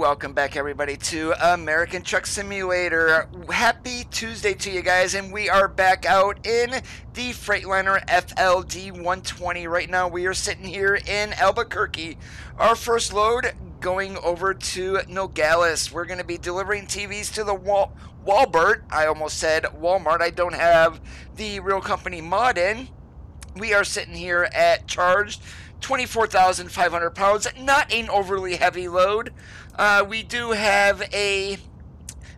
Welcome back, everybody, to American Truck Simulator. Happy Tuesday to you guys, and we are back out in the Freightliner FLD120. Right now, we are sitting here in Albuquerque. Our first load going over to Nogales. We're going to be delivering TVs to the Walmart. I almost said Walmart. I don't have the real company mod in. We are sitting here at charged 24,500 pounds, not an overly heavy load. We do have a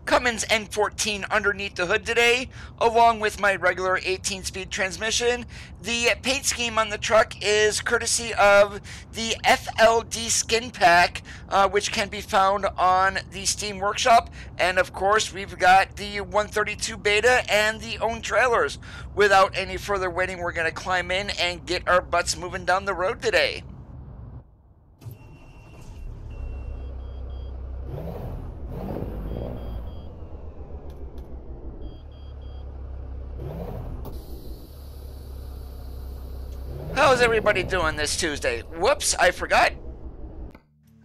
Cummins N14 underneath the hood today, along with my regular 18-speed transmission. The paint scheme on the truck is courtesy of the FLD skin pack, which can be found on the Steam Workshop. And of course, we've got the 132 beta and the own trailers. Without any further waiting, we're going to climb in and get our butts moving down the road today. How's everybody doing this Tuesday? Whoops, I forgot.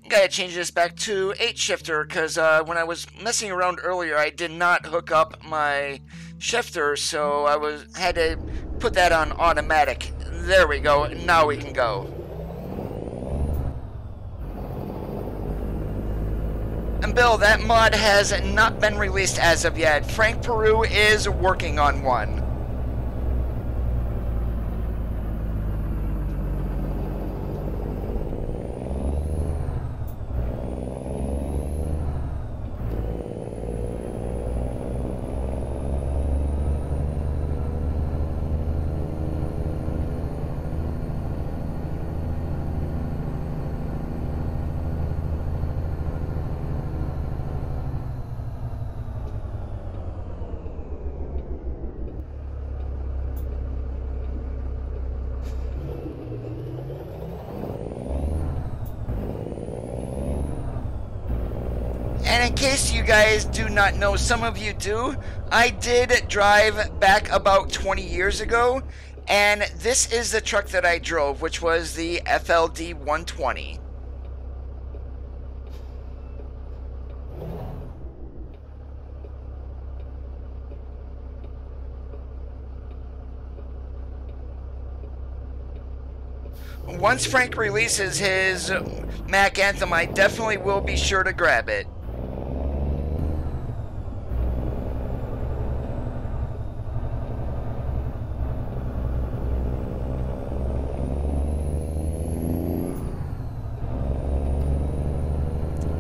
Gotta change this back to 8-shifter, because when I was messing around earlier, I did not hook up my shifter, so I had to put that on automatic. There we go, now we can go. And Bill, that mod has not been released as of yet. Frank Peru is working on one. And in case you guys do not know, some of you do, I did drive back about 20 years ago, and this is the truck that I drove, which was the FLD120. Once Frank releases his Mac Anthem, I definitely will be sure to grab it.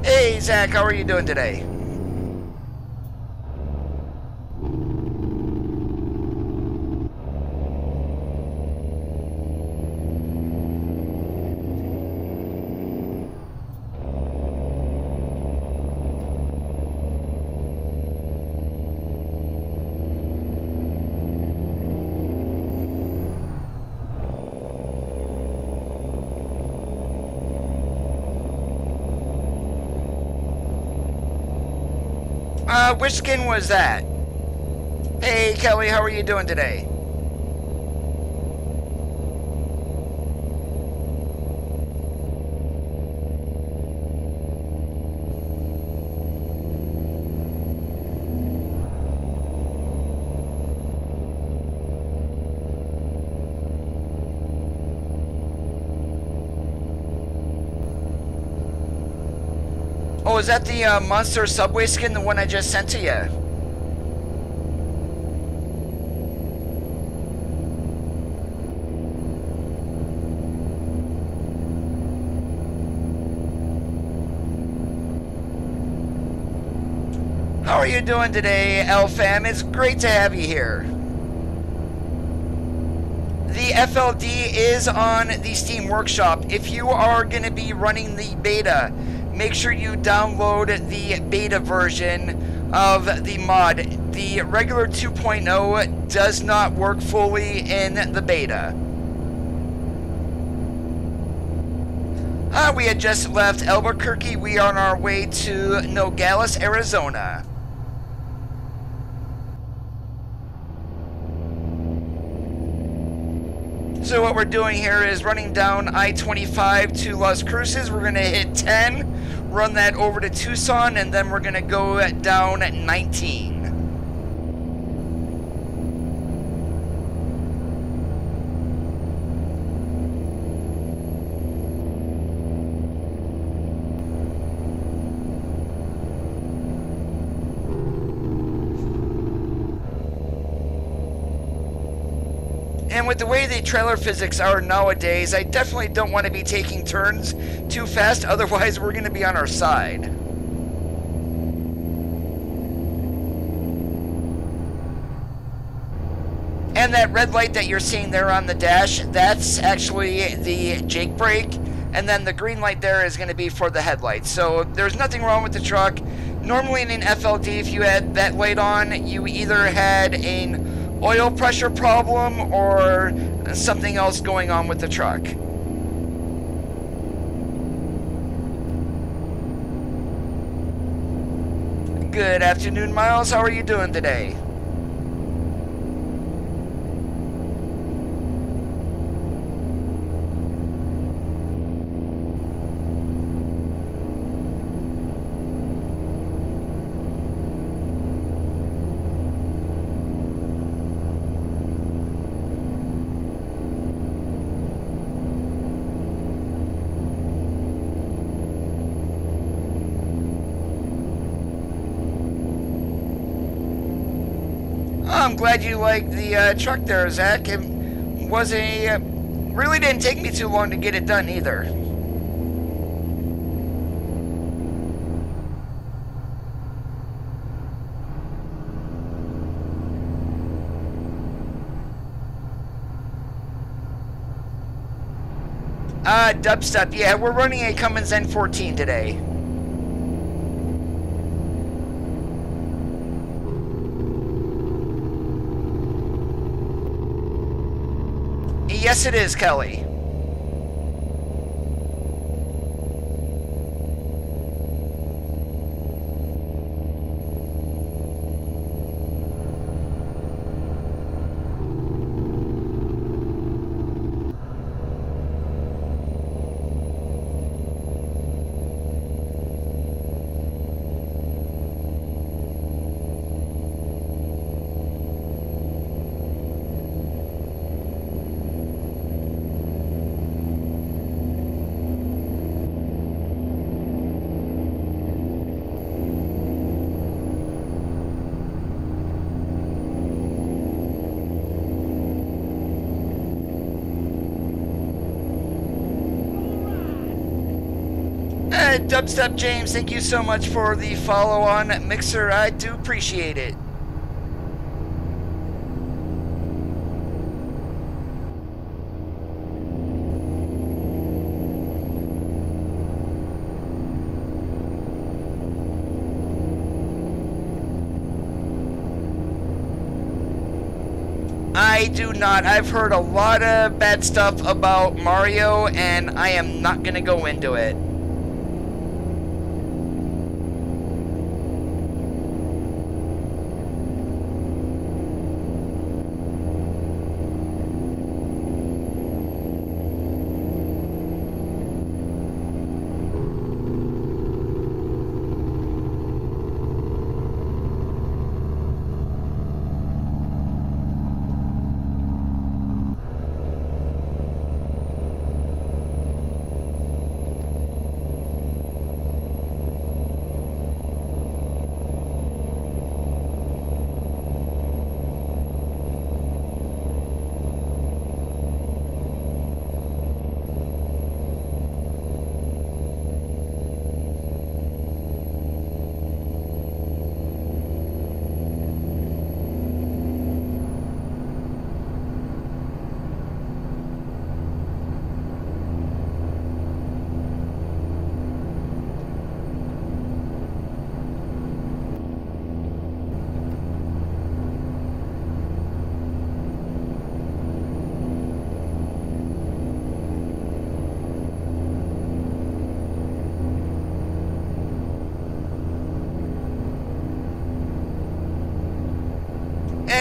Hey Zach, how are you doing today? Which skin was that? Hey Kelly, how are you doing today? Oh, is that the Monster Subway skin, the one I just sent to you? How are you doing today, LFam? It's great to have you here. The FLD is on the Steam Workshop. If you are going to be running the beta, make sure you download the beta version of the mod. The regular 2.0 does not work fully in the beta. We had just left Albuquerque. We are on our way to Nogales, Arizona. So what we're doing here is running down I-25 to Las Cruces. We're going to hit 10, run that over to Tucson, and then we're going to go down 19. And with the way the trailer physics are nowadays, I definitely don't want to be taking turns too fast, otherwise we're going to be on our side. And that red light that you're seeing there on the dash, that's actually the Jake brake, and then the green light there is going to be for the headlights. So there's nothing wrong with the truck. Normally in an FLD, if you had that light on, you either had an oil pressure problem or something else going on with the truck. Good afternoon, Miles. How are you doing today? I'm glad you liked the truck there, Zach. It was really didn't take me too long to get it done either. Dubstep, yeah, we're running a Cummins N14 today. Yes, it is, Kelly. Dubstep James, thank you so much for the follow on Mixer. I do appreciate it. I do not. I've heard a lot of bad stuff about Mario, and I am not going to go into it.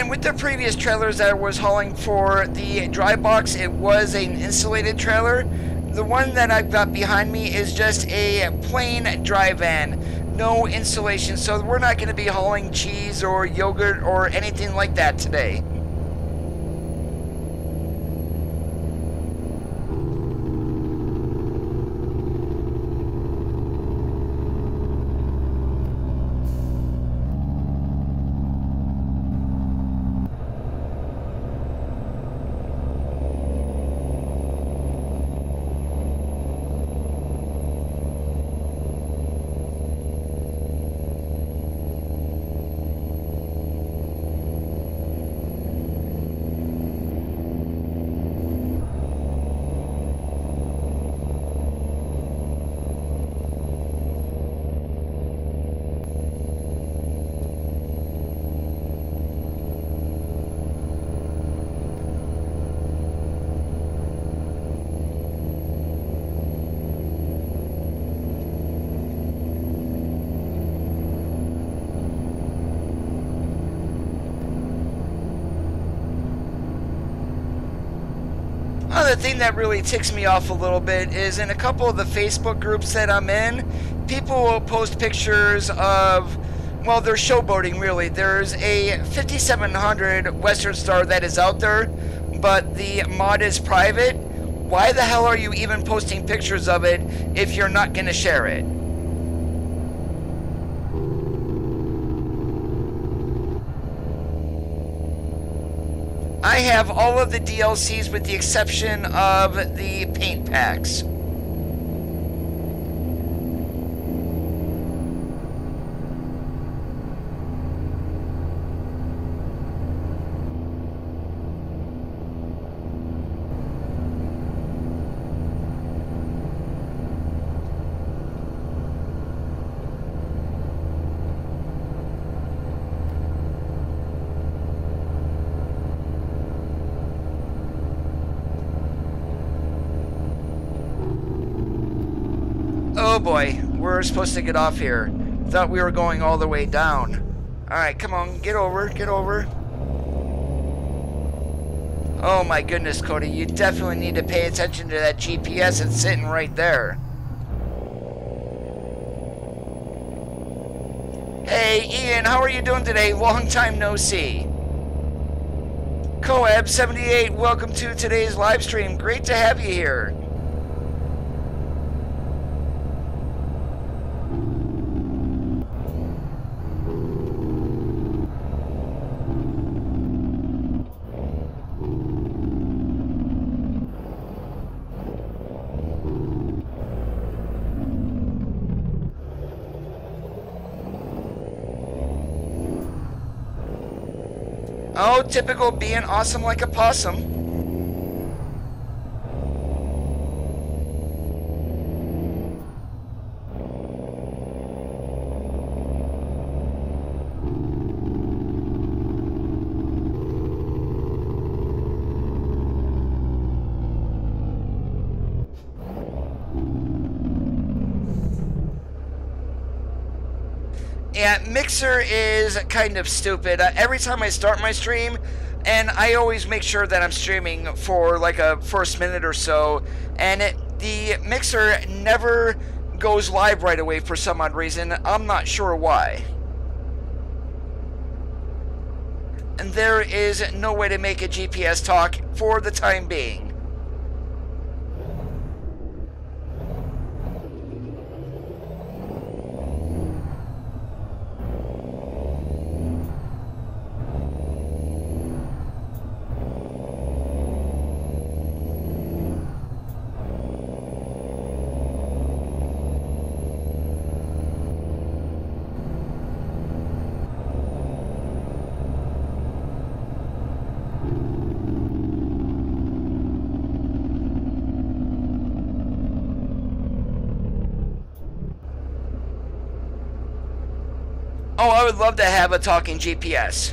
And with the previous trailers that I was hauling for the dry box, it was an insulated trailer. The one that I've got behind me is just a plain dry van, no insulation, so we're not going to be hauling cheese or yogurt or anything like that today. Another thing that really ticks me off a little bit is in a couple of the Facebook groups that I'm in, people will post pictures of, well, they're showboating really. There's a 5700 Western Star that is out there, but the mod is private. Why the hell are you even posting pictures of it if you're not going to share it? I have all of the DLCs with the exception of the paint packs. Oh boy, we're supposed to get off here. Thought we were going all the way down. Alright, come on, get over, get over. Oh my goodness, Cody, you definitely need to pay attention to that GPS. It's sitting right there. Hey, Ian, how are you doing today? Long time no see. Coab78, welcome to today's live stream. Great to have you here. Oh, typical being awesome like a possum. Yeah, Mixer is kind of stupid. Every time I start my stream, and I always make sure that I'm streaming for like a first minute or so, and the Mixer never goes live right away for some odd reason. I'm not sure why. And there is no way to make a GPS talk for the time being. Oh, I would love to have a talking GPS.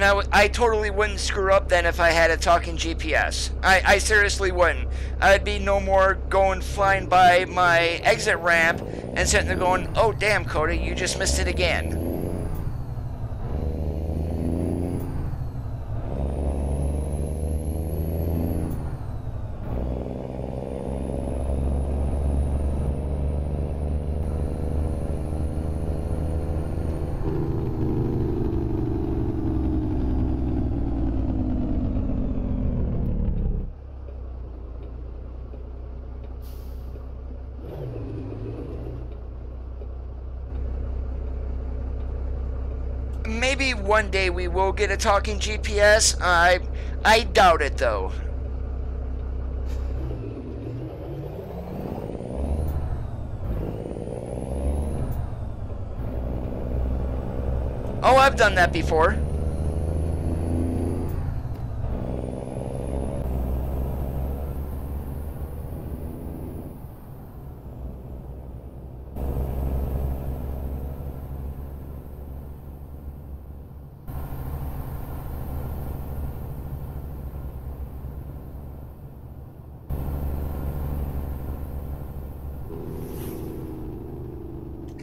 And I totally wouldn't screw up then if I had a talking GPS. I seriously wouldn't. I'd be no more going flying by my exit ramp and sitting there going, oh damn Cody, you just missed it again. Maybe one day we will get a talking GPS. I doubt it though. Oh, I've done that before.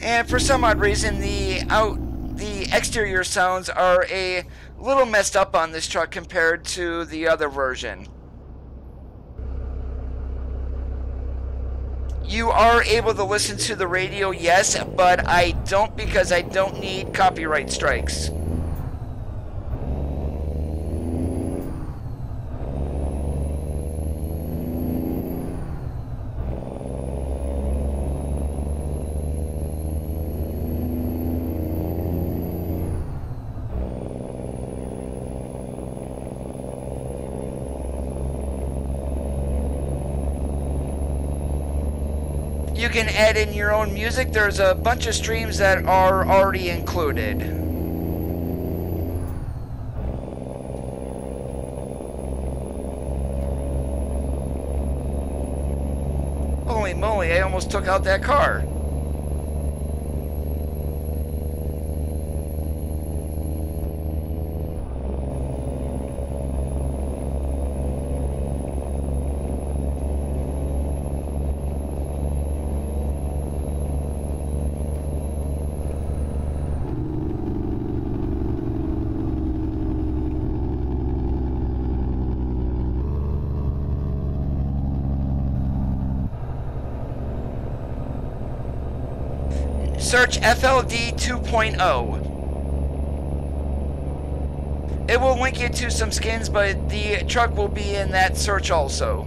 And for some odd reason, the exterior sounds are a little messed up on this truck compared to the other version. You are able to listen to the radio, yes, but I don't because I don't need copyright strikes. You can add in your own music. There's a bunch of streams that are already included. Holy moly, I almost took out that car. Search FLD 2.0. It will link you to some skins, but the truck will be in that search also.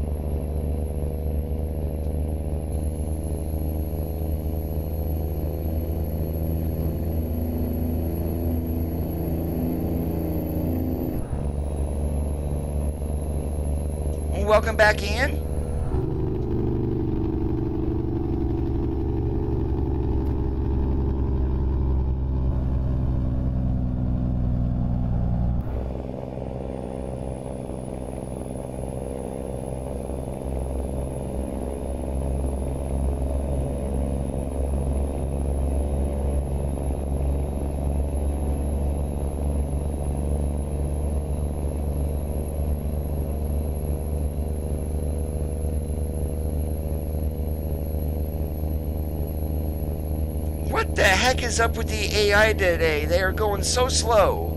Welcome back, Ian. What the heck is up with the AI today? They are going so slow.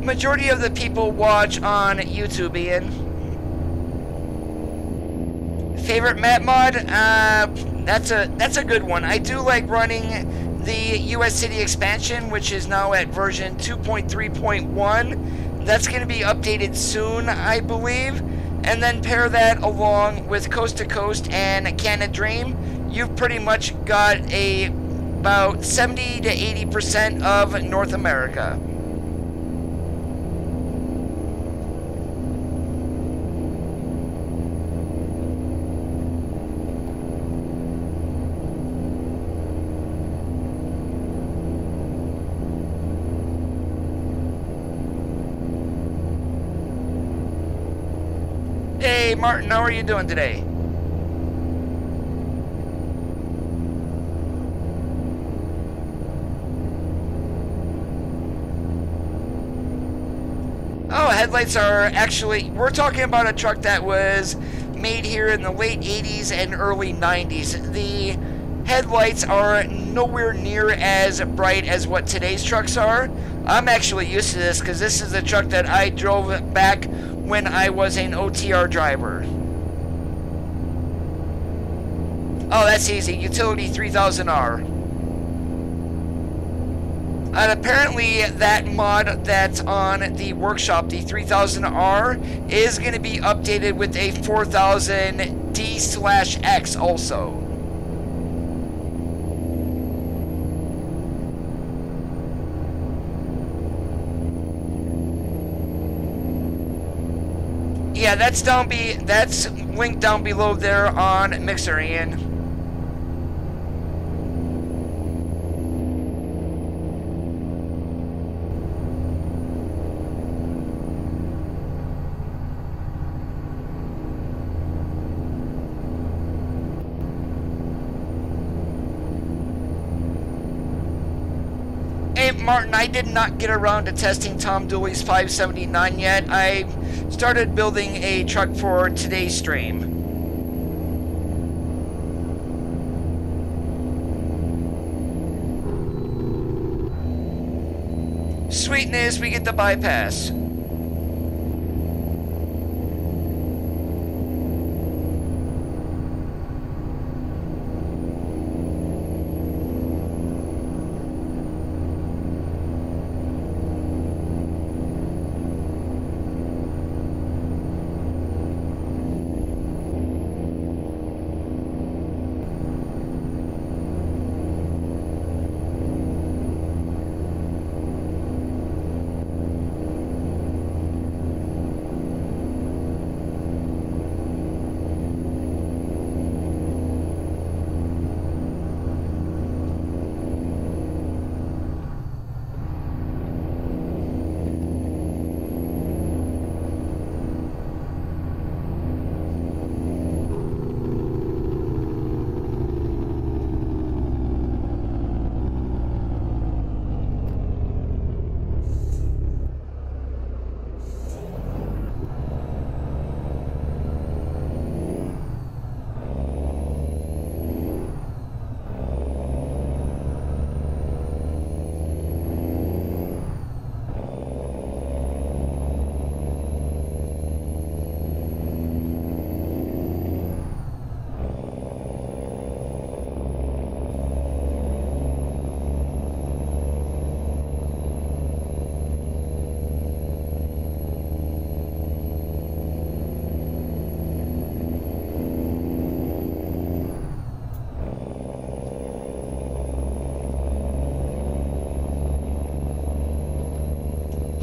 Majority of the people watch on YouTube, Ian. Favorite map mod? That's a good one. I do like running the US City expansion, which is now at version 2.3.1. That's going to be updated soon, I believe. And then pair that along with Coast to Coast and Canada Dream. You've pretty much got about 70 to 80% of North America. Hey Martin, how are you doing today? Oh, headlights are actually, we're talking about a truck that was made here in the late 80s and early 90s. The headlights are nowhere near as bright as what today's trucks are. I'm actually used to this because this is the truck that I drove back when I was an OTR driver. Oh, that's easy. Utility 3000R. And apparently that mod that's on the workshop, the 3000R, is going to be updated with a 4000D/X also. Yeah, that's linked down below there on Mixer, Ian. Hey Martin, I did not get around to testing Tom Dooley's 579 yet. I started building a truck for today's stream. Sweetness, we get the bypass.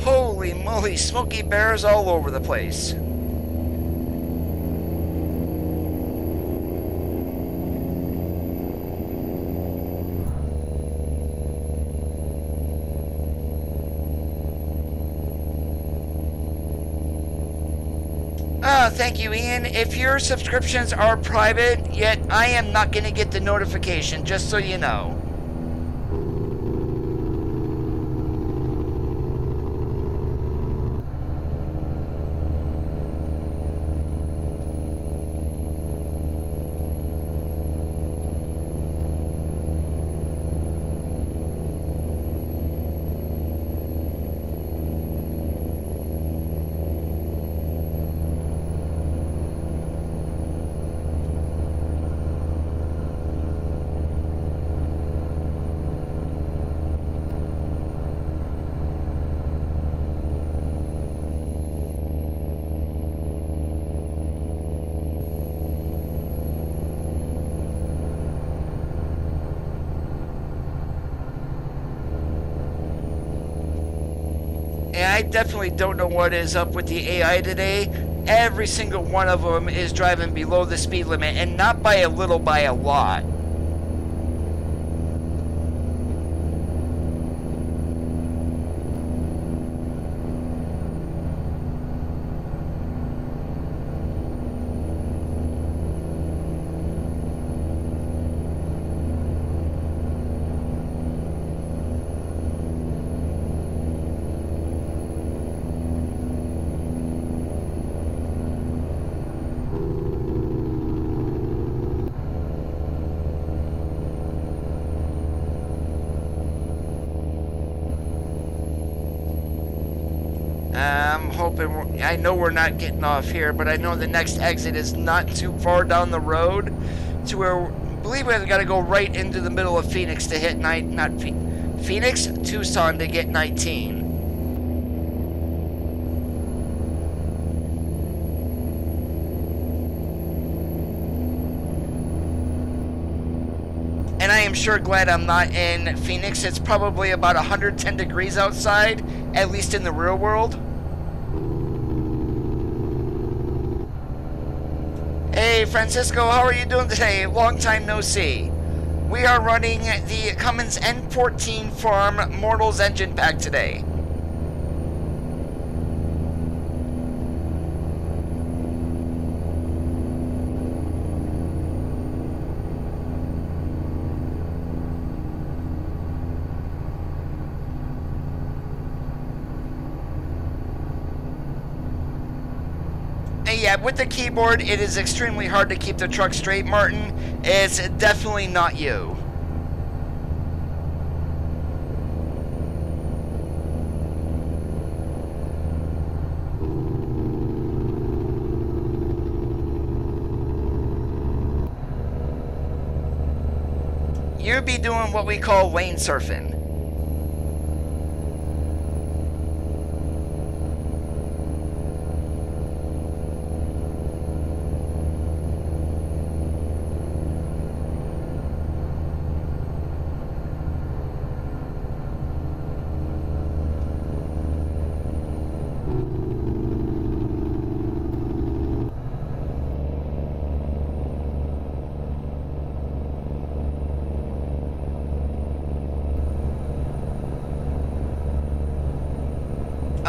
Holy moly, Smokey Bears all over the place. Thank you, Ian. If your subscriptions are private, yet I am not going to get the notification, just so you know. Yeah, I definitely don't know what is up with the AI today. Every single one of them is driving below the speed limit, and not by a little, by a lot. I'm hoping, I know we're not getting off here, but I know the next exit is not too far down the road to where, I believe we've got to go right into the middle of Phoenix to hit Phoenix, Tucson to get 19. And I am sure glad I'm not in Phoenix. It's probably about 110 degrees outside, at least in the real world. Hey Francisco, how are you doing today? Long time no see. We are running the Cummins N14 Farm Mortals engine pack today. Yeah, with the keyboard, it is extremely hard to keep the truck straight, Martin. It's definitely not you. You'd be doing what we call lane surfing.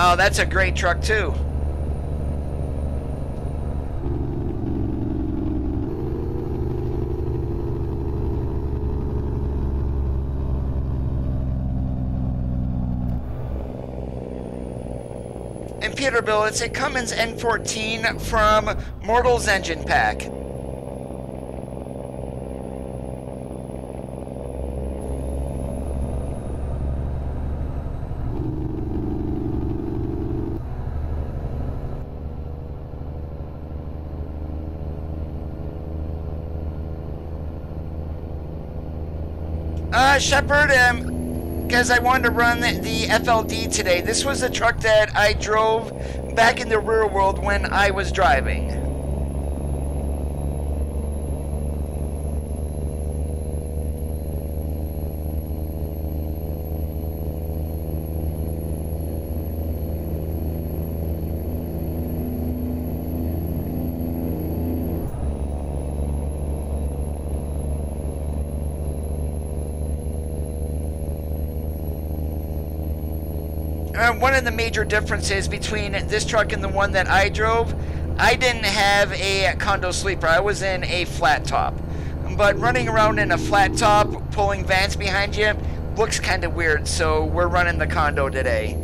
Oh, that's a great truck too. And Peterbilt, it's a Cummins N14 from Mortals Engine Pack. Shepard, because I wanted to run the FLD today. This was the truck that I drove back in the real world when I was driving. One of the major differences between this truck and the one that I drove, I didn't have a condo sleeper. I was in a flat top. But running around in a flat top, pulling vans behind you, looks kind of weird, so we're running the condo today.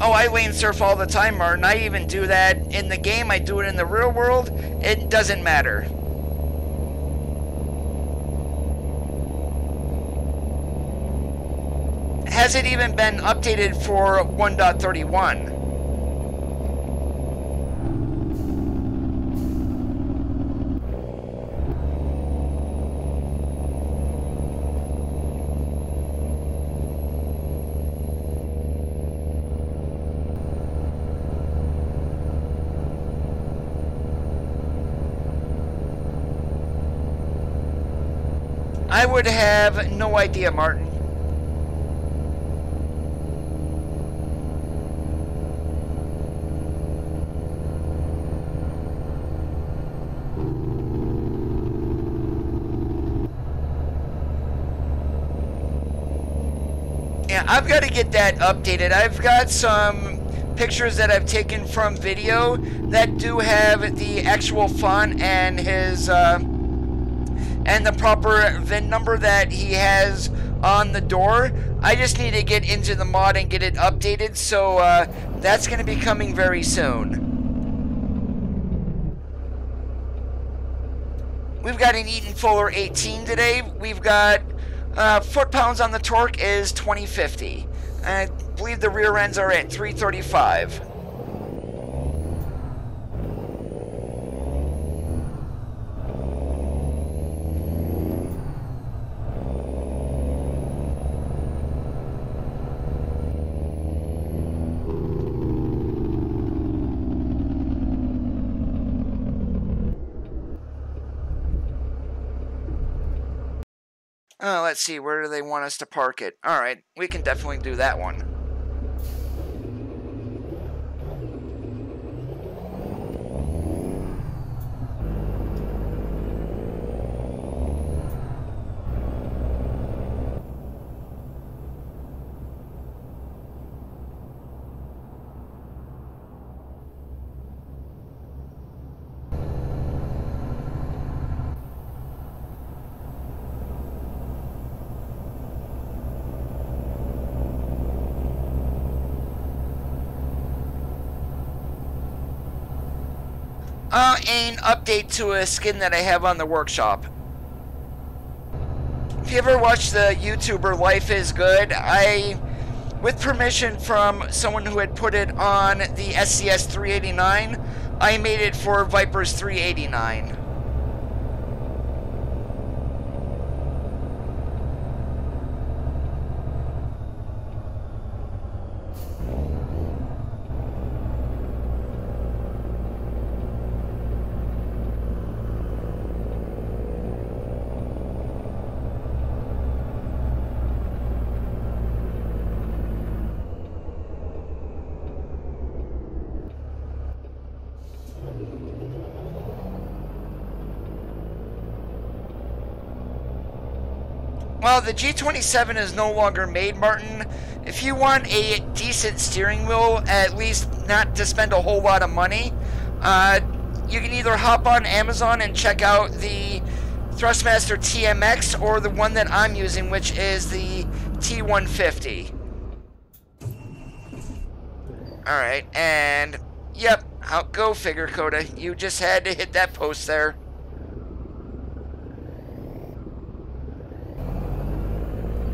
Oh, I lane surf all the time, Martin. I even do that in the game. I do it in the real world. It doesn't matter. Has it even been updated for 1.31? I would have no idea, Martin. Yeah, I've got to get that updated. I've got some pictures that I've taken from video that do have the actual font and his and the proper VIN number that he has on the door. I just need to get into the mod and get it updated, so that's going to be coming very soon. We've got an Eaton Fuller 18 today. We've got foot-pounds on the torque is 2050. I believe the rear ends are at 335. Let's see, where do they want us to park it? Alright, we can definitely do that one. An update to a skin that I have on the workshop. If you ever watch the YouTuber Life is Good, with permission from someone who had put it on the SCS 389, I made it for Viper's 389. Well, the G27 is no longer made, Martin. If you want a decent steering wheel, at least not to spend a whole lot of money, you can either hop on Amazon and check out the Thrustmaster TMX or the one that I'm using, which is the T150. Alright, and yep, go figure, Coda. You just had to hit that post there.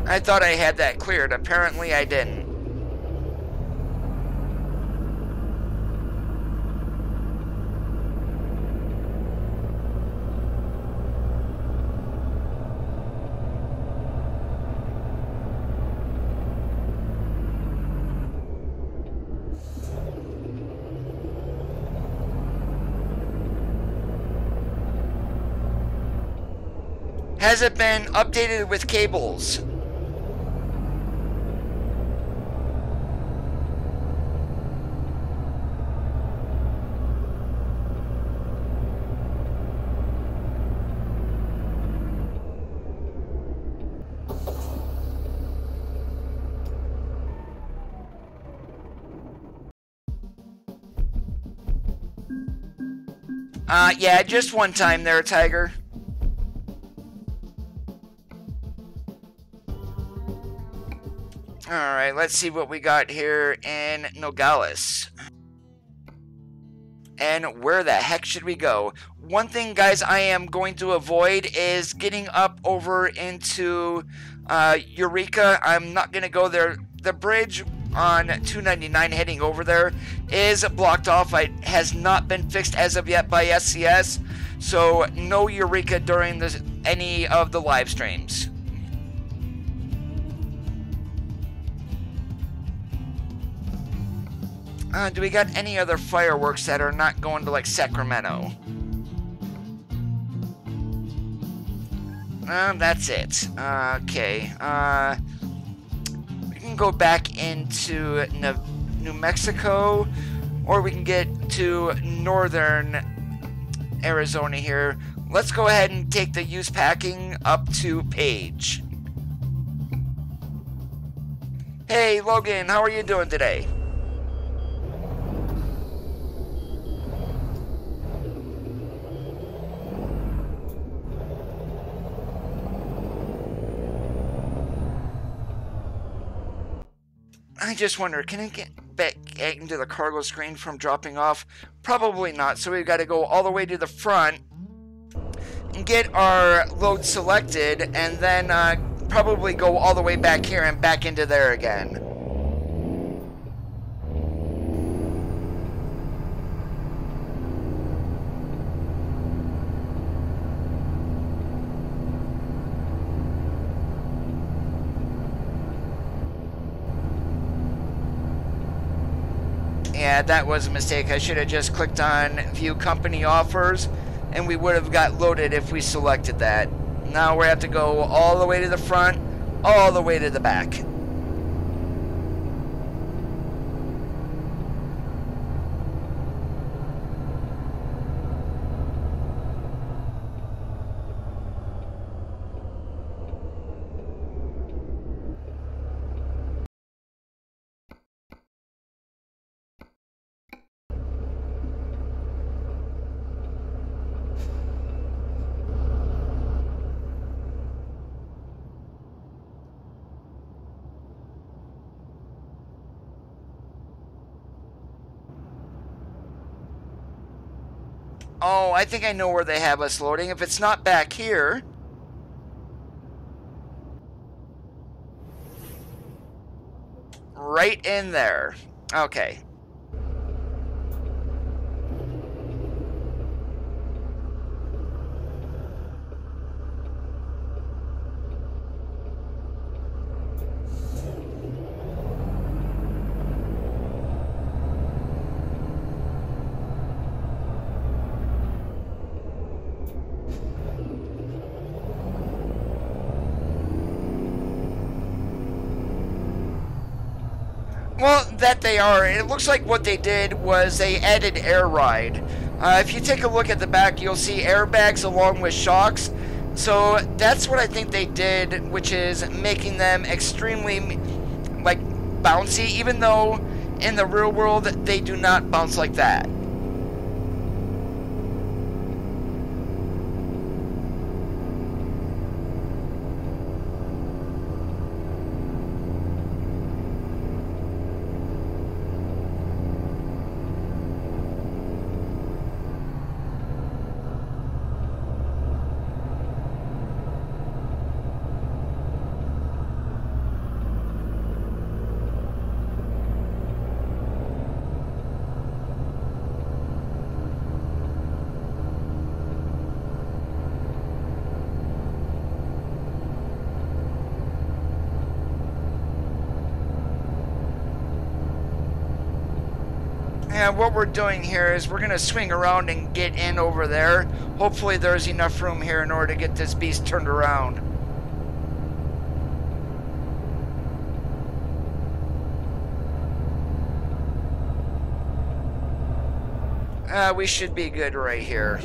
I thought I had that cleared. Apparently I didn't. Has it been updated with cables? Yeah, just one time there, Tiger. Alright, let's see what we got here in Nogales. And where the heck should we go? One thing, guys, I am going to avoid is getting up over into Eureka. I'm not going to go there. The bridge on 299 heading over there is blocked off. It has not been fixed as of yet by SCS, so no Eureka during any of the live streams. Do we got any other fireworks that are not going to like Sacramento? That's it. Okay. We can go back into New Mexico, or we can get to northern Arizona here. Let's go ahead and take the use packing up to Page. Hey, Logan, how are you doing today? I just wonder, can it get back into the cargo screen from dropping off? Probably not, so we've got to go all the way to the front and get our load selected, and then probably go all the way back here and back into there again. Yeah, that was a mistake. I should have just clicked on View Company Offers, and we would have got loaded if we selected that. Now we have to go all the way to the front, all the way to the back. Oh, I think I know where they have us loading. If it's not back here... right in there. Okay. Well, that they are. It looks like what they did was they added air ride. If you take a look at the back, you'll see airbags along with shocks. So that's what I think they did, which is making them extremely, like, bouncy, even though in the real world they do not bounce like that. And what we're doing here is we're going to swing around and get in over there. Hopefully there's enough room here in order to get this beast turned around. We should be good right here.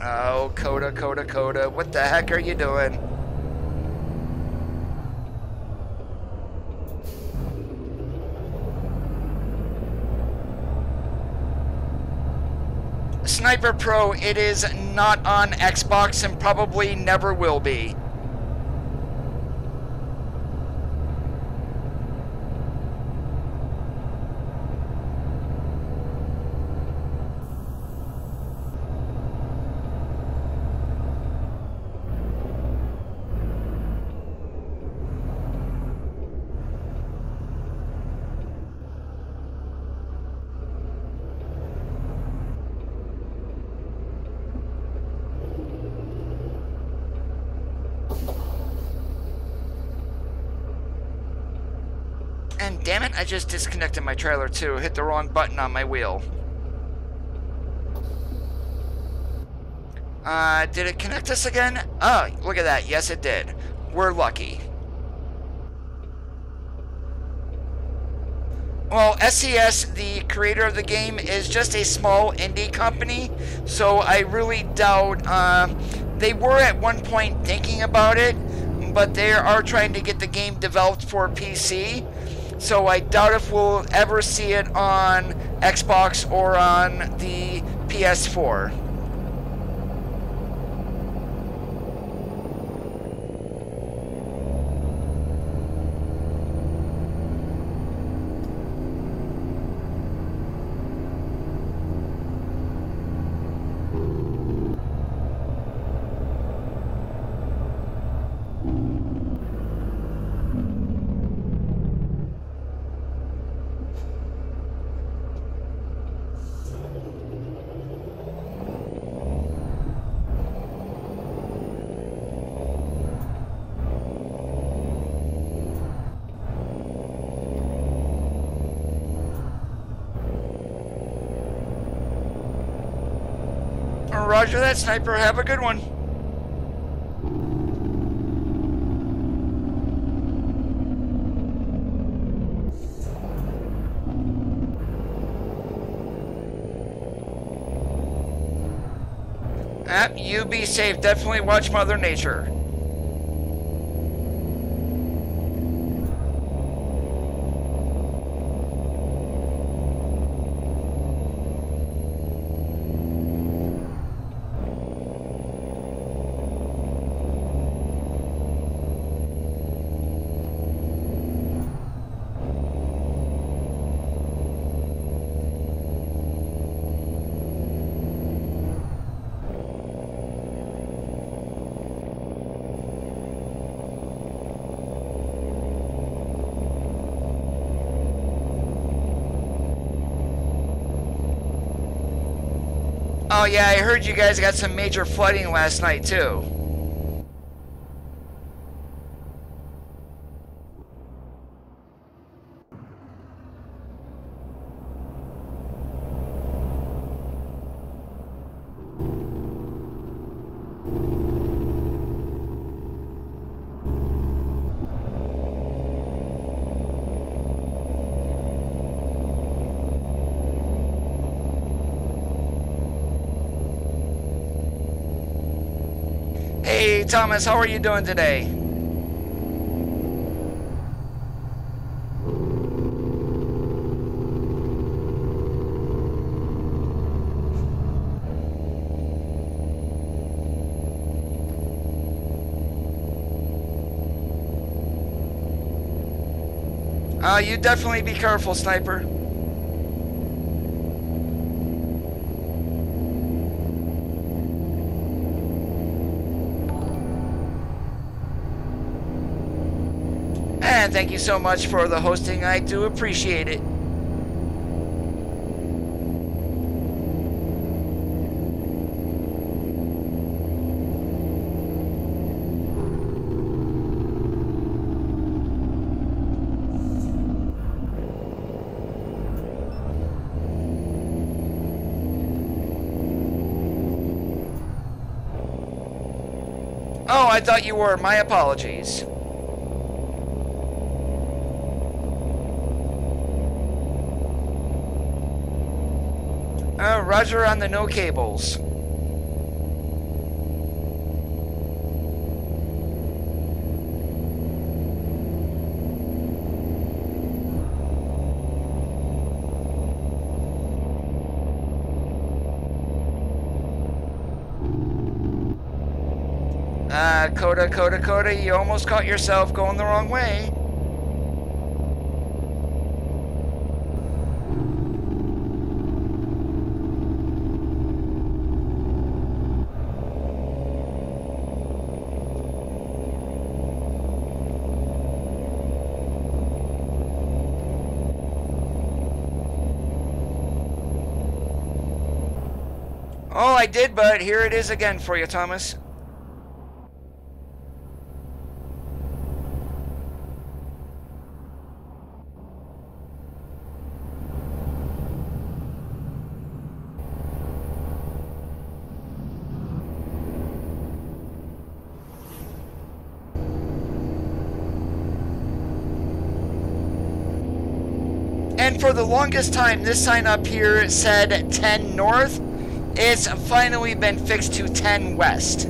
Oh, Coda, what the heck are you doing? Sniper Pro, it is not on Xbox and probably never will be. And damn it, I just disconnected my trailer too. Hit the wrong button on my wheel. Did it connect us again? Oh, look at that. Yes, it did. We're lucky. Well, SES, the creator of the game, is just a small indie company, so I really doubt, they were at one point thinking about it, but they are trying to get the game developed for PC, so I doubt if we'll ever see it on Xbox or on the PS4. Roger that, Sniper. Have a good one. You be safe. Definitely watch Mother Nature. Oh yeah, I heard you guys got some major flooding last night too. Hey Thomas, how are you doing today? You definitely be careful, Sniper. And thank you so much for the hosting. I do appreciate it. Oh, I thought you were. My apologies. Roger on the no cables. Coda, you almost caught yourself going the wrong way. Oh, I did, but here it is again for you, Thomas. And for the longest time, this sign up here said 10 north. It's finally been fixed to 10 west.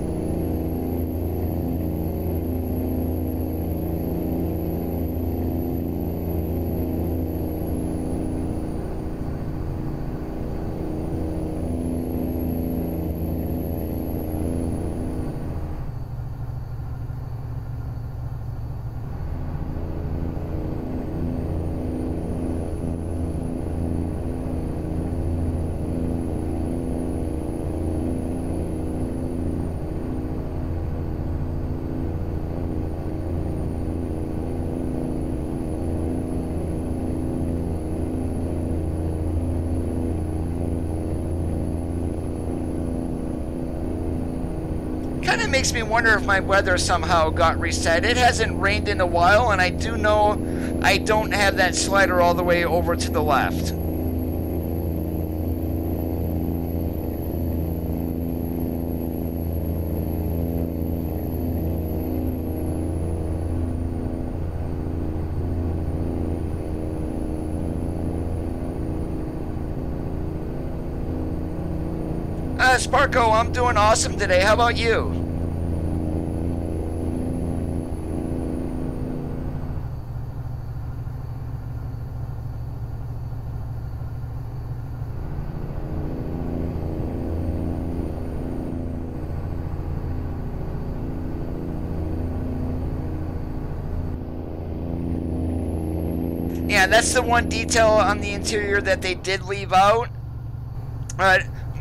Kind of makes me wonder if my weather somehow got reset. It hasn't rained in a while, and I do know I don't have that slider all the way over to the left. Sparko, I'm doing awesome today. How about you? Yeah, that's the one detail on the interior that they did leave out.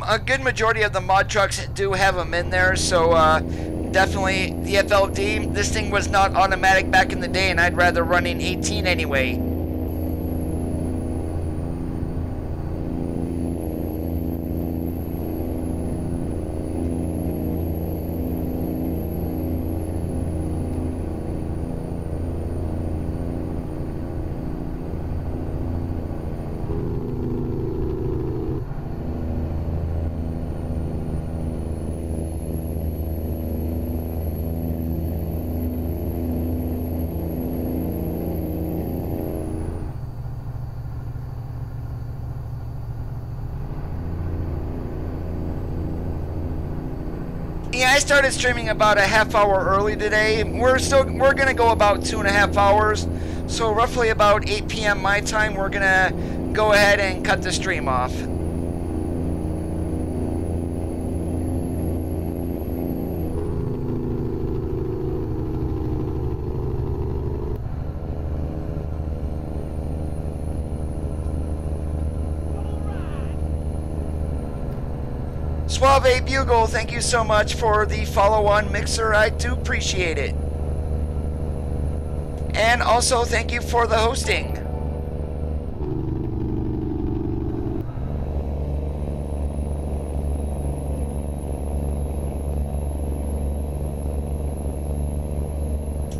A good majority of the mod trucks do have them in there, so definitely the FLD. This thing was not automatic back in the day, and I'd rather run in 18 anyway. Yeah, I started streaming about a half hour early today. We're gonna go about 2.5 hours. So roughly about 8 p.m. my time, we're gonna go ahead and cut the stream off. Suave Bugle, thank you so much for the follow on Mixer. I do appreciate it. And also thank you for the hosting.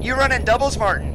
You running doubles, Martin?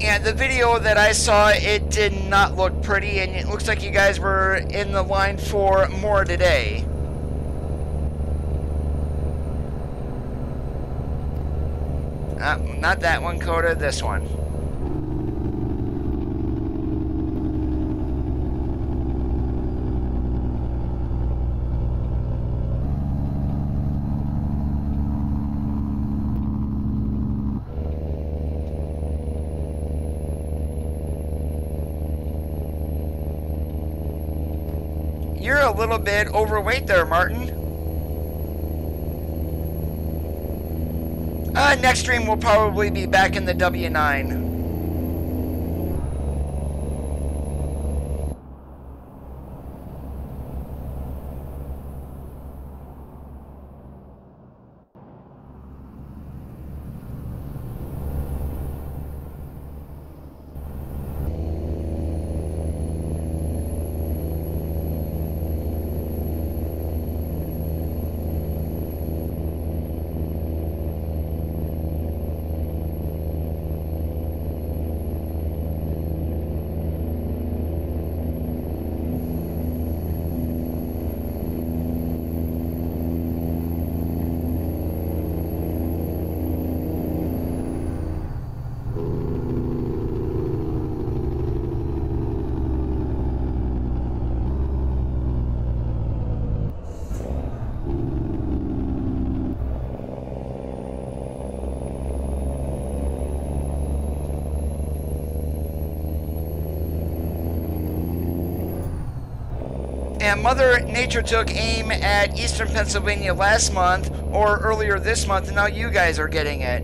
Yeah, the video that I saw, it did not look pretty, and it looks like you guys were in the line for more today. Not that one, Coda, this one. You're a little bit overweight there, Martin. Next stream will probably be back in the W9. And Mother Nature took aim at Eastern Pennsylvania last month, or earlier this month, and now you guys are getting it.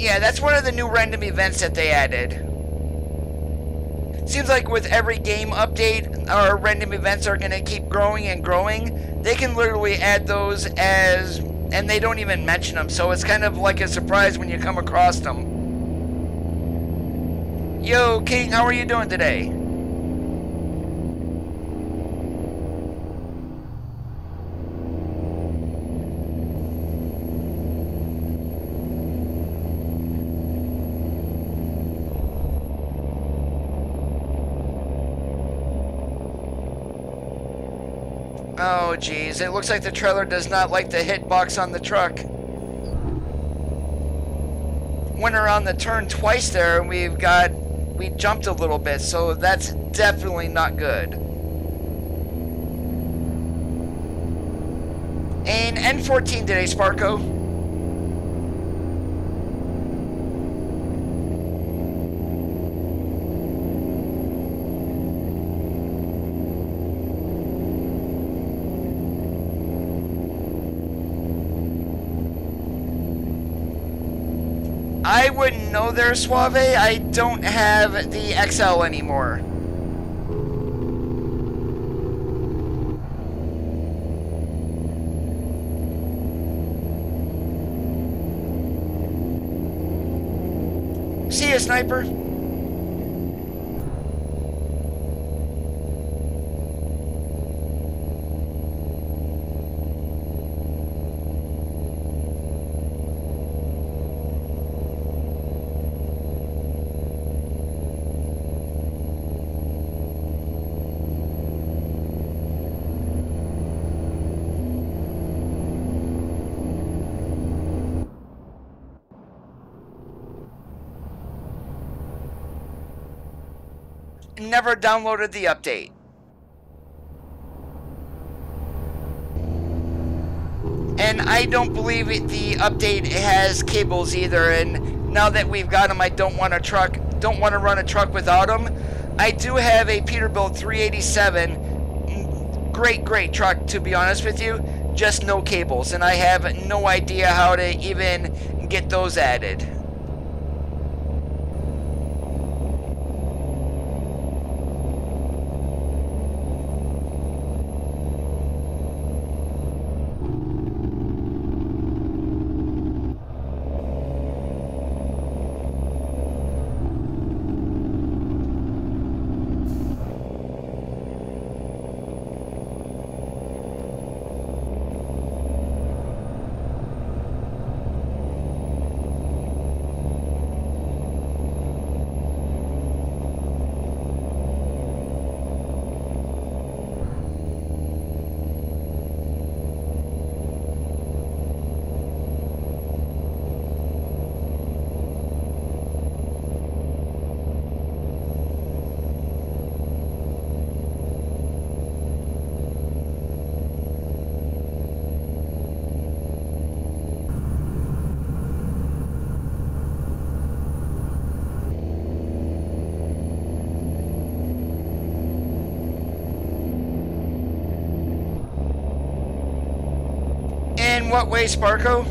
Yeah, that's one of the new random events that they added. Seems like with every game update, our random events are going to keep growing and growing. They can literally add those as, and they don't even mention them, so it's kind of like a surprise when you come across them. Yo, King, how are you doing today? Oh geez, it looks like the trailer does not like the hitbox on the truck. Went around the turn twice there and we jumped a little bit, so that's definitely not good. And N14 today, Sparko. I wouldn't know there, Suave. I don't have the XL anymore. See ya, Sniper. Never downloaded the update. And I don't believe the update has cables either, and now that we've got them, I don't want to run a truck without them. I do have a Peterbilt 387, great truck to be honest with you, just no cables, and I have no idea how to even get those added. In what way, Sparko?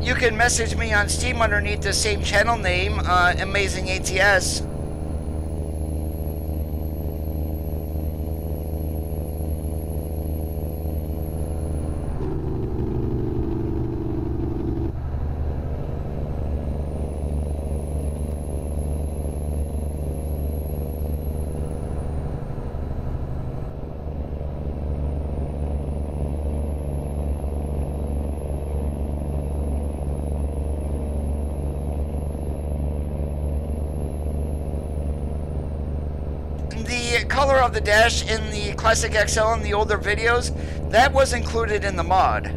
You can message me on Steam underneath the same channel name, Amazing ATS. the color of the dash in the Classic XL in the older videos, that was included in the mod.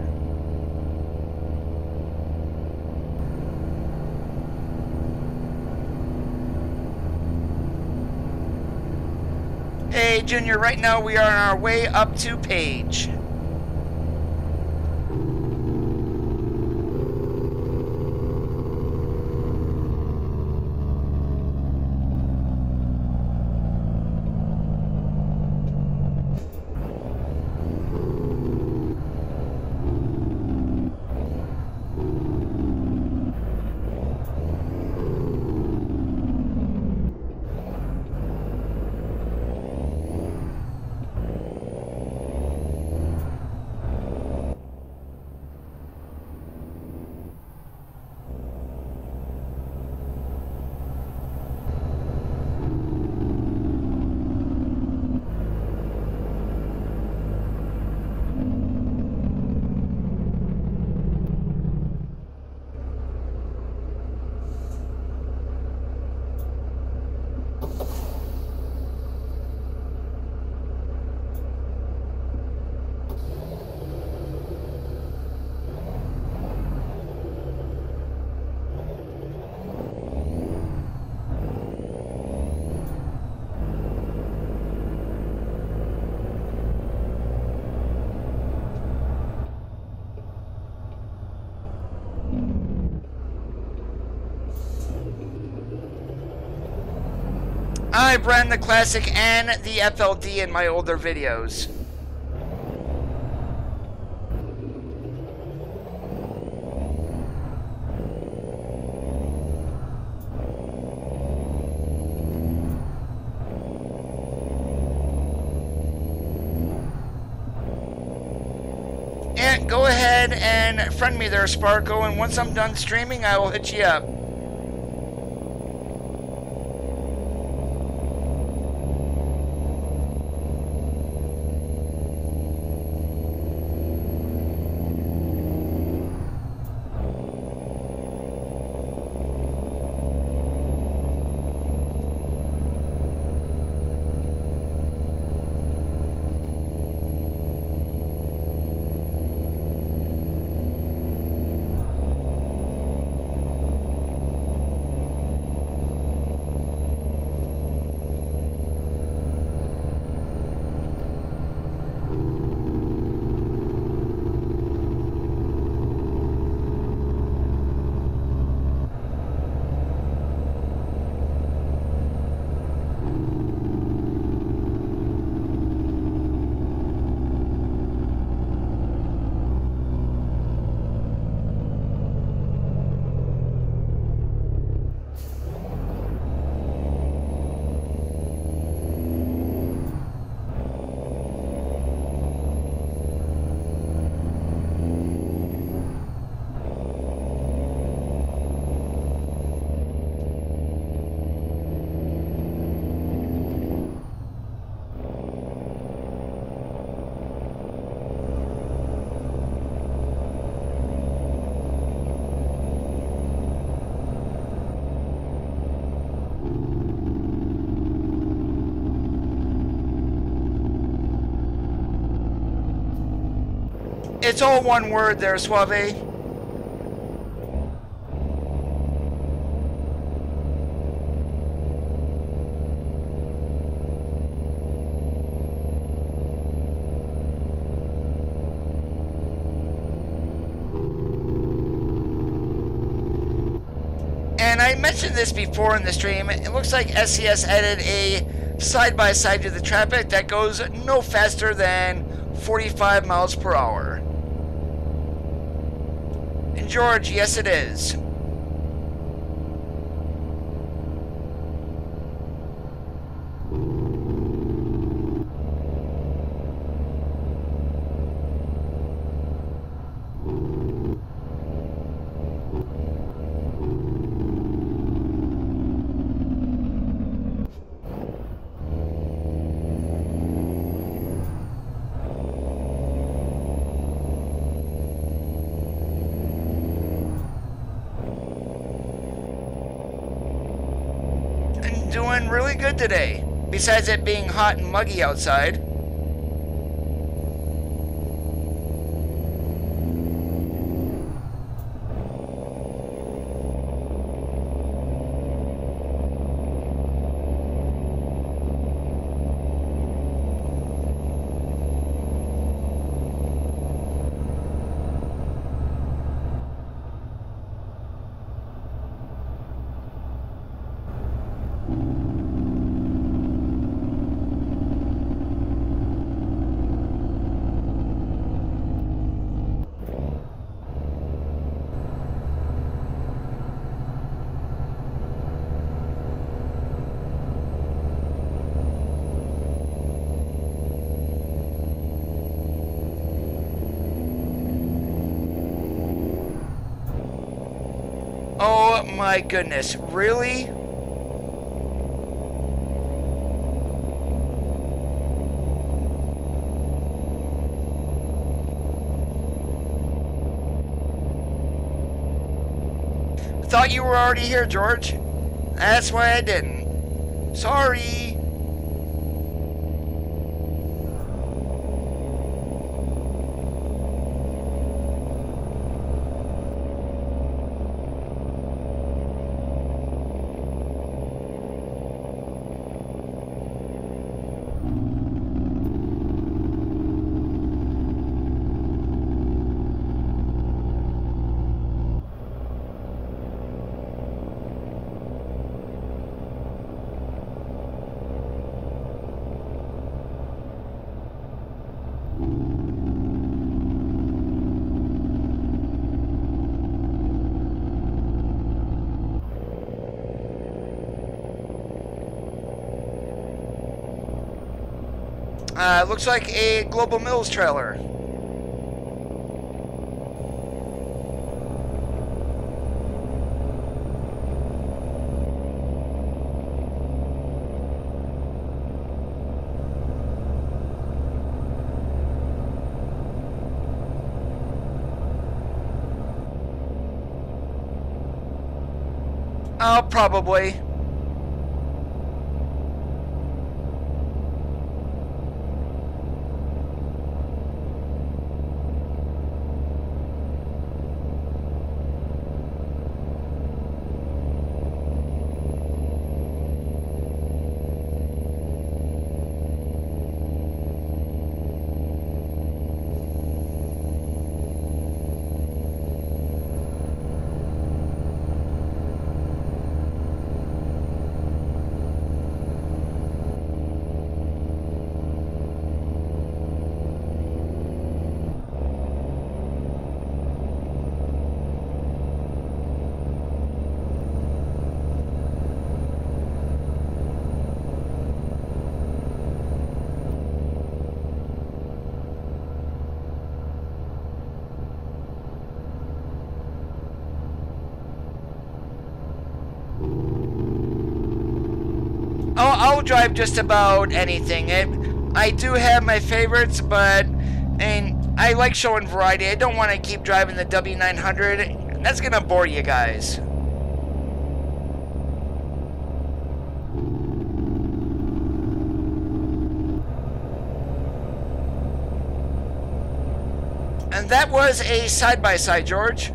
Hey Junior, right now we are on our way up to Page. I brand the Classic and the FLD in my older videos. And go ahead and friend me there, Sparko, and once I'm done streaming, I will hit you up. It's all one word there, Suave. And I mentioned this before in the stream, it looks like SCS added a side-by-side to the traffic that goes no faster than 45 miles per hour. And George, yes it is. Doing really good today. besides it being hot and muggy outside. Oh my goodness, really? Thought you were already here, George. That's why I didn't. Sorry. Looks like a Global Mills trailer. Oh, probably. I'll drive just about anything. I do have my favorites, but I like showing variety. I don't want to keep driving the W900. That's gonna bore you guys. And that was a side-by-side, George.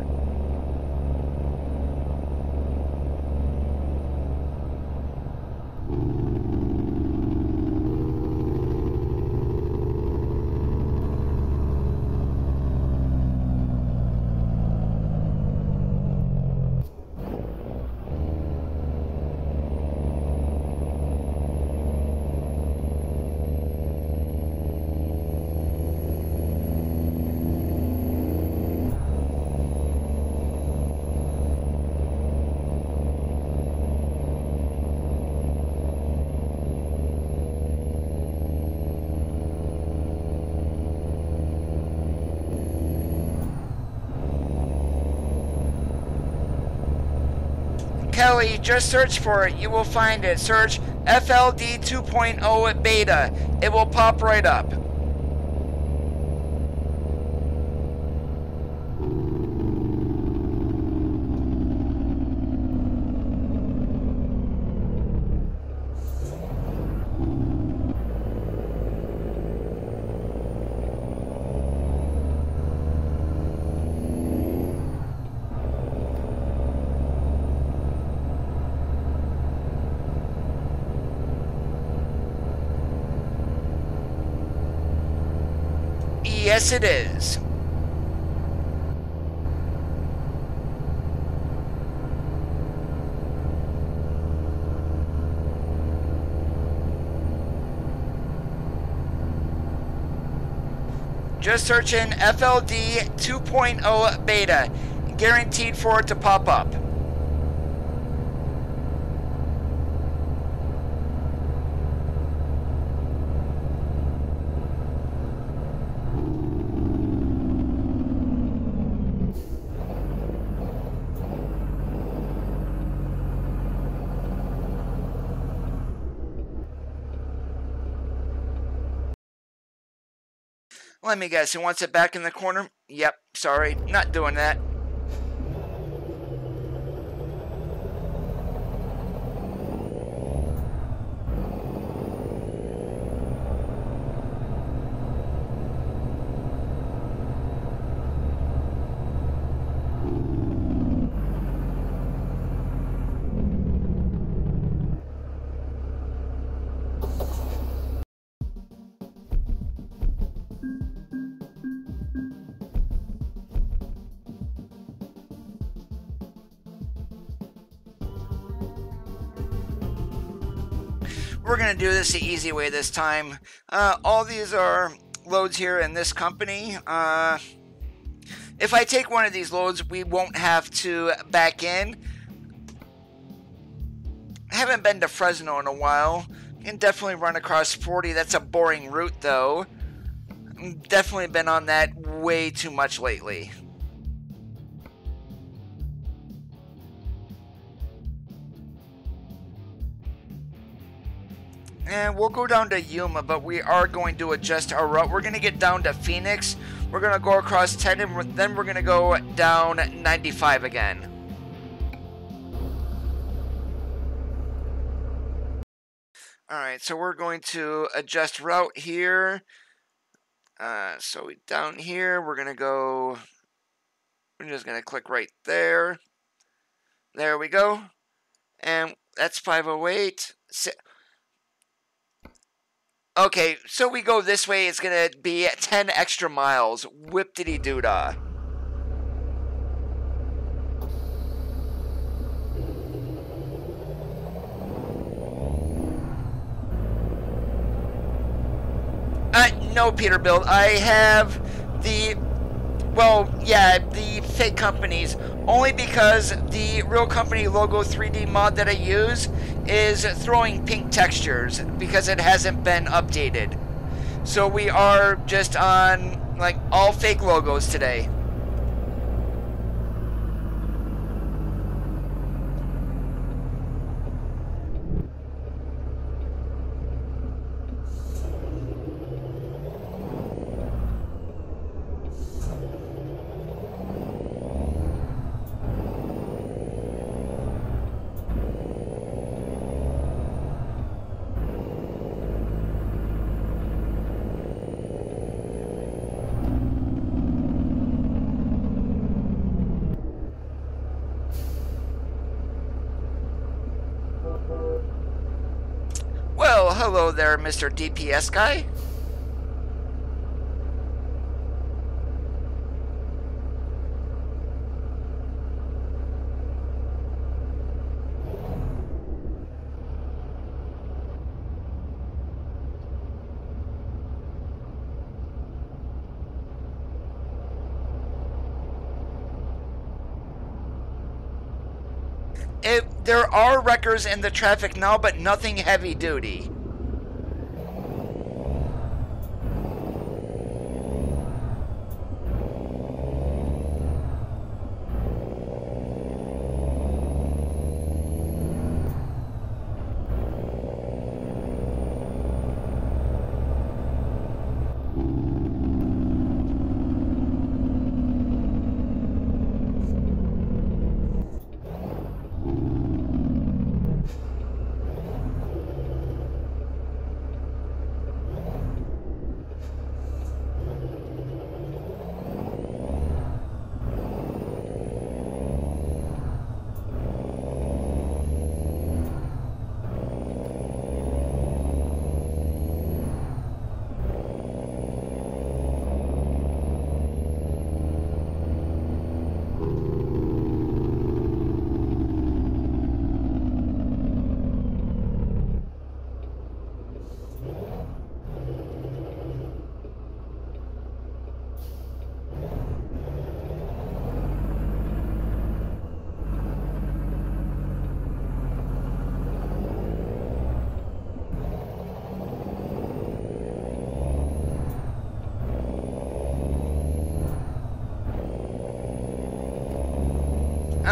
Kelly, just search for it. You will find it. Search FLD 2.0 beta. It will pop right up. Yes, it is. Just searching FLD 2.0 beta. Guaranteed for it to pop up. Let me guess, he wants it back in the corner? Yep, sorry, not doing that. We're going to do this the easy way this time. All these are loads here in this company. If I take one of these loads, we won't have to back in. I haven't been to Fresno in a while. You can definitely run across 40. That's a boring route, though. Definitely been on that way too much lately. And we'll go down to Yuma, but we are going to adjust our route. We're going to get down to Phoenix. We're going to go across 10, and then we're going to go down 95 again. Alright, so we're going to adjust route here. So down here, we're just going to click right there. There we go. And that's 508. Okay, so we go this way, it's going to be 10 extra miles. Whip-diddy-doo-dah. No, Peterbilt. I have the fake companies. Only because the real company logo 3D mod that I use is throwing pink textures because it hasn't been updated. So we are just on like all fake logos today. Well, hello there, Mr. DPS guy. There are wreckers in the traffic now, but nothing heavy duty.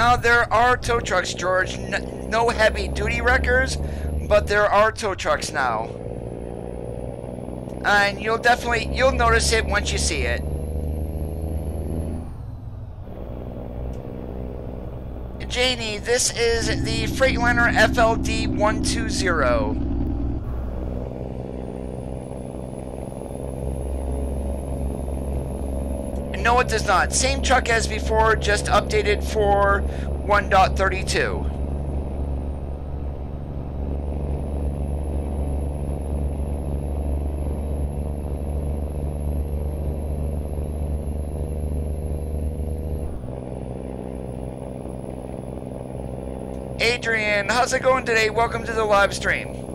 Now there are tow trucks, George. No heavy duty wreckers, but there are tow trucks now. And you'll notice it once you see it. Janie, this is the Freightliner FLD120. No, it does not. Same truck as before, just updated for 1.32. Adrian, how's it going today? Welcome to the live stream.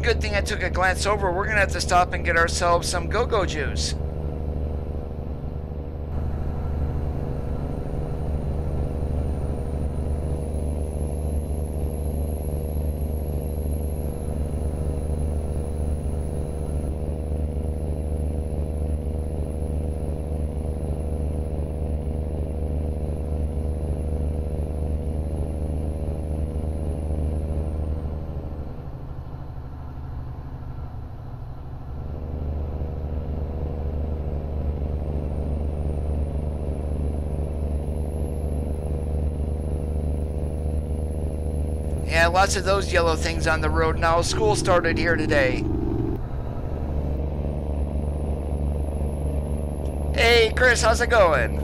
Good thing I took a glance over. We're gonna have to stop and get ourselves some go-go juice. Yeah, lots of those yellow things on the road now. School started here today. Hey, Chris, how's it going?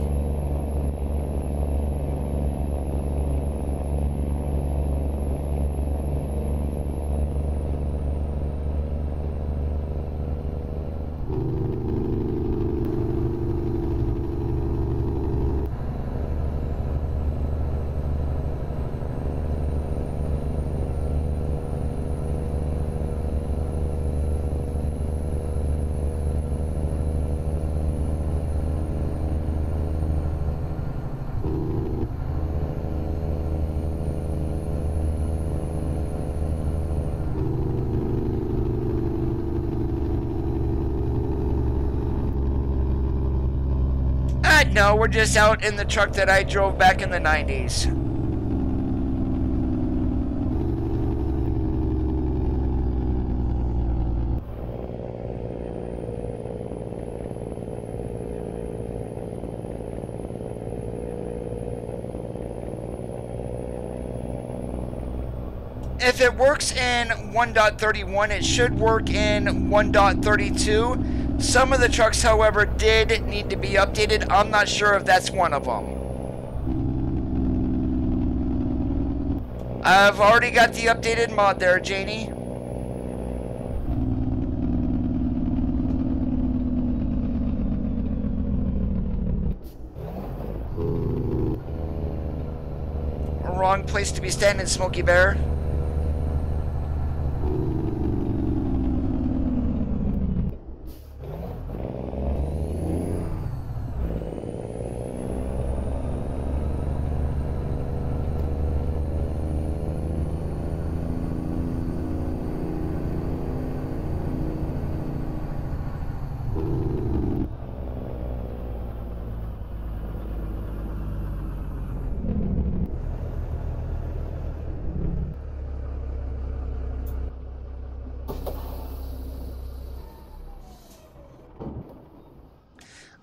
No, we're just out in the truck that I drove back in the 90s. If it works in 1.31, it should work in 1.32. Some of the trucks, however, did need to be updated. I'm not sure if that's one of them. I've already got the updated mod there, Janie. Wrong place to be standing, Smokey Bear.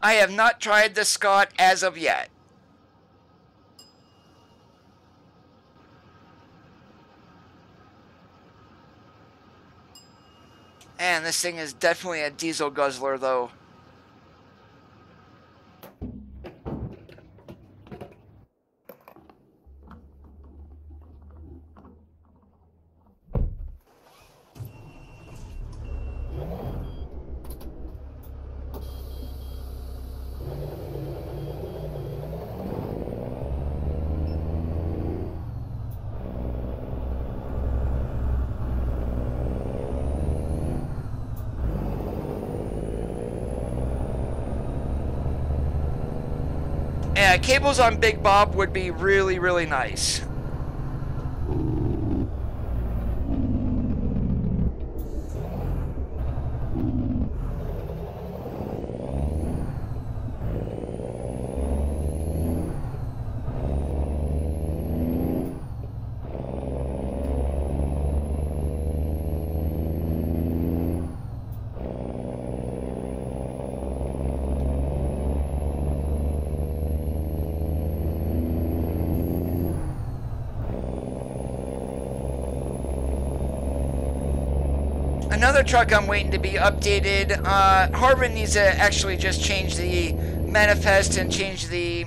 I have not tried the Scott as of yet. Man, this thing is definitely a diesel guzzler, though. Yeah, cables on Big Bob would be really, really nice. Another truck I'm waiting to be updated. Harvin needs to actually just change the manifest and change the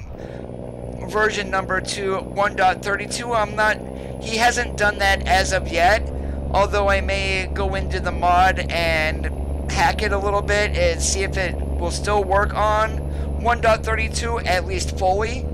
version number to 1.32. He hasn't done that as of yet, although I may go into the mod and hack it a little bit and see if it will still work on 1.32, at least fully.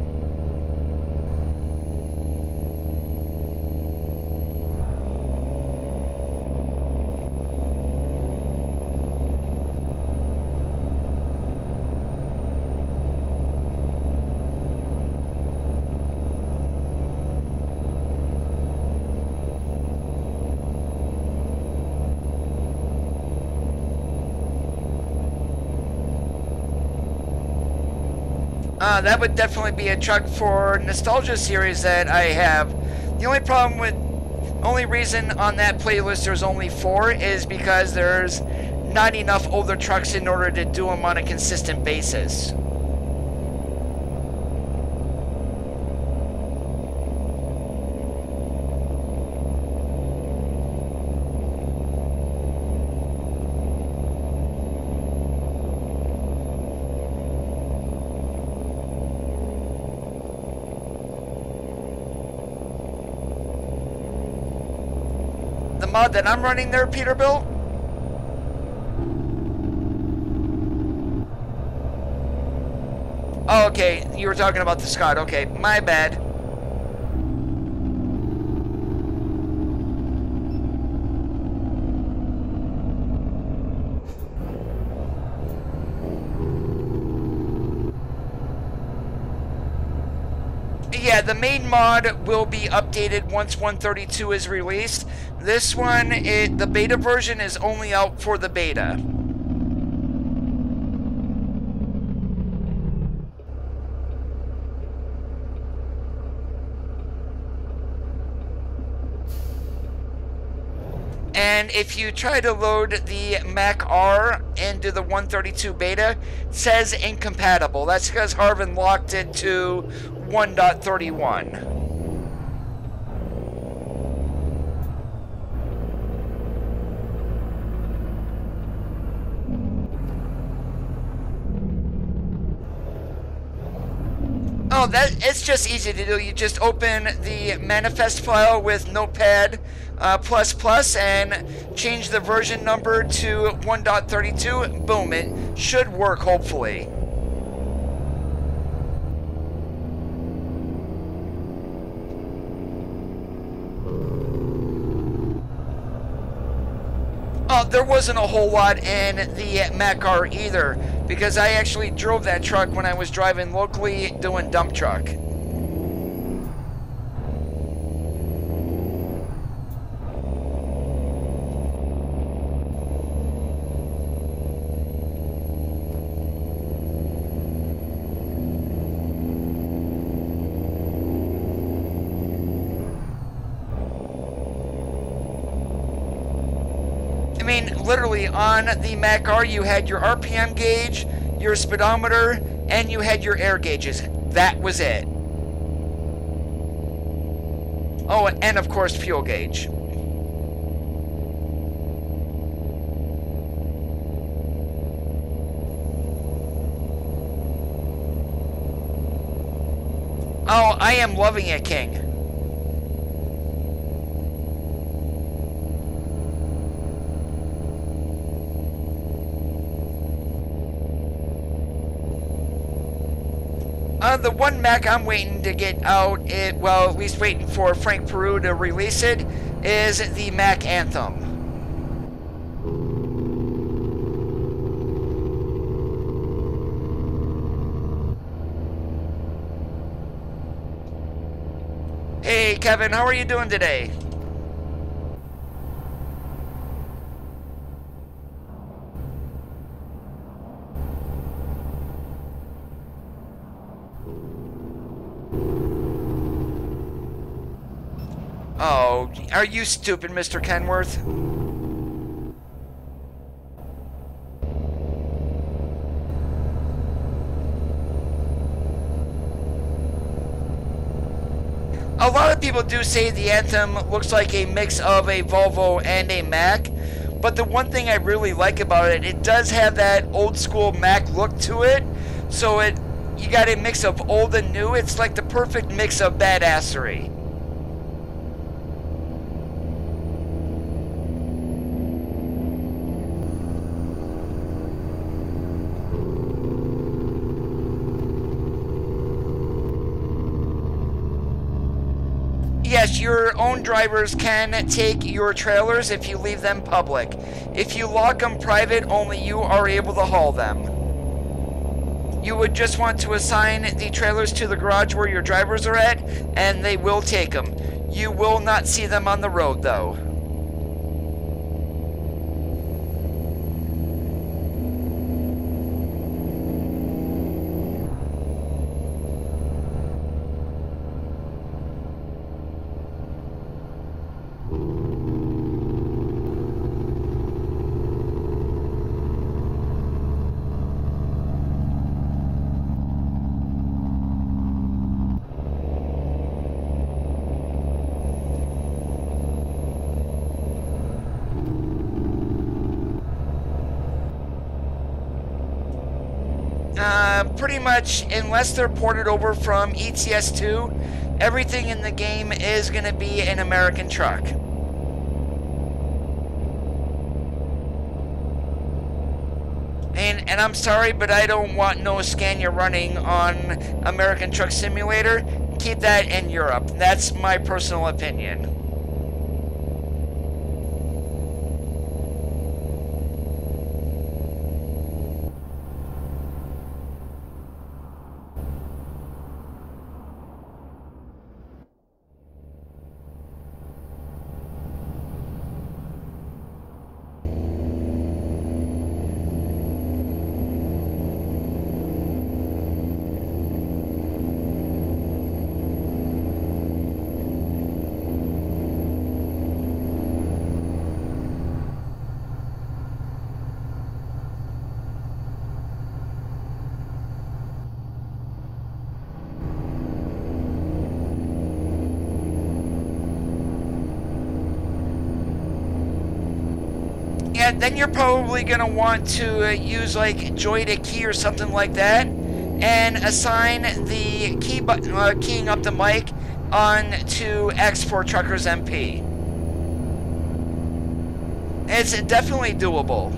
That would definitely be a truck for Nostalgia series that I have. The only reason on that playlist there's only 4 is because there's not enough older trucks in order to do them on a consistent basis. Mod that I'm running there, Peterbilt? Oh, okay, you were talking about the Scott. Okay, my bad. Yeah, the main mod will be updated once 132 is released. This one, the beta version is only out for the beta. And if you try to load the Mac R into the 132 beta, it says incompatible. That's because Harvin locked it to 1.31. Oh, it's just easy to do. You just open the manifest file with Notepad++ and change the version number to 1.32. Boom, it should work, hopefully. Oh, there wasn't a whole lot in the Mac R either, because I actually drove that truck when I was driving locally doing dump truck. Literally on the Mac R you had your RPM gauge, your speedometer, and you had your air gauges. That was it. Oh, and of course fuel gauge. Oh, I am loving it, King. The one Mac I'm waiting to get out, well, at least waiting for Frank Peru to release it, is the Mac Anthem. Hey, Kevin, how are you doing today? Oh, are you stupid, Mr. Kenworth? A lot of people do say the Anthem looks like a mix of a Volvo and a Mac, but the one thing I really like about it, it does have that old school Mac look to it, so you got a mix of old and new. It's like the perfect mix of badassery. Yes, your own drivers can take your trailers if you leave them public. If you lock them private, only you are able to haul them. You would just want to assign the trailers to the garage where your drivers are at, and they will take them. You will not see them on the road, though. Pretty much, unless they're ported over from ETS2, everything in the game is going to be an American truck. And I'm sorry, but I don't want no Scania running on American Truck Simulator. Keep that in Europe. That's my personal opinion. Yeah, then you're probably going to want to use like Joy to Key or something like that and assign the key button, keying up the mic on to X for Truckers MP. It's definitely doable.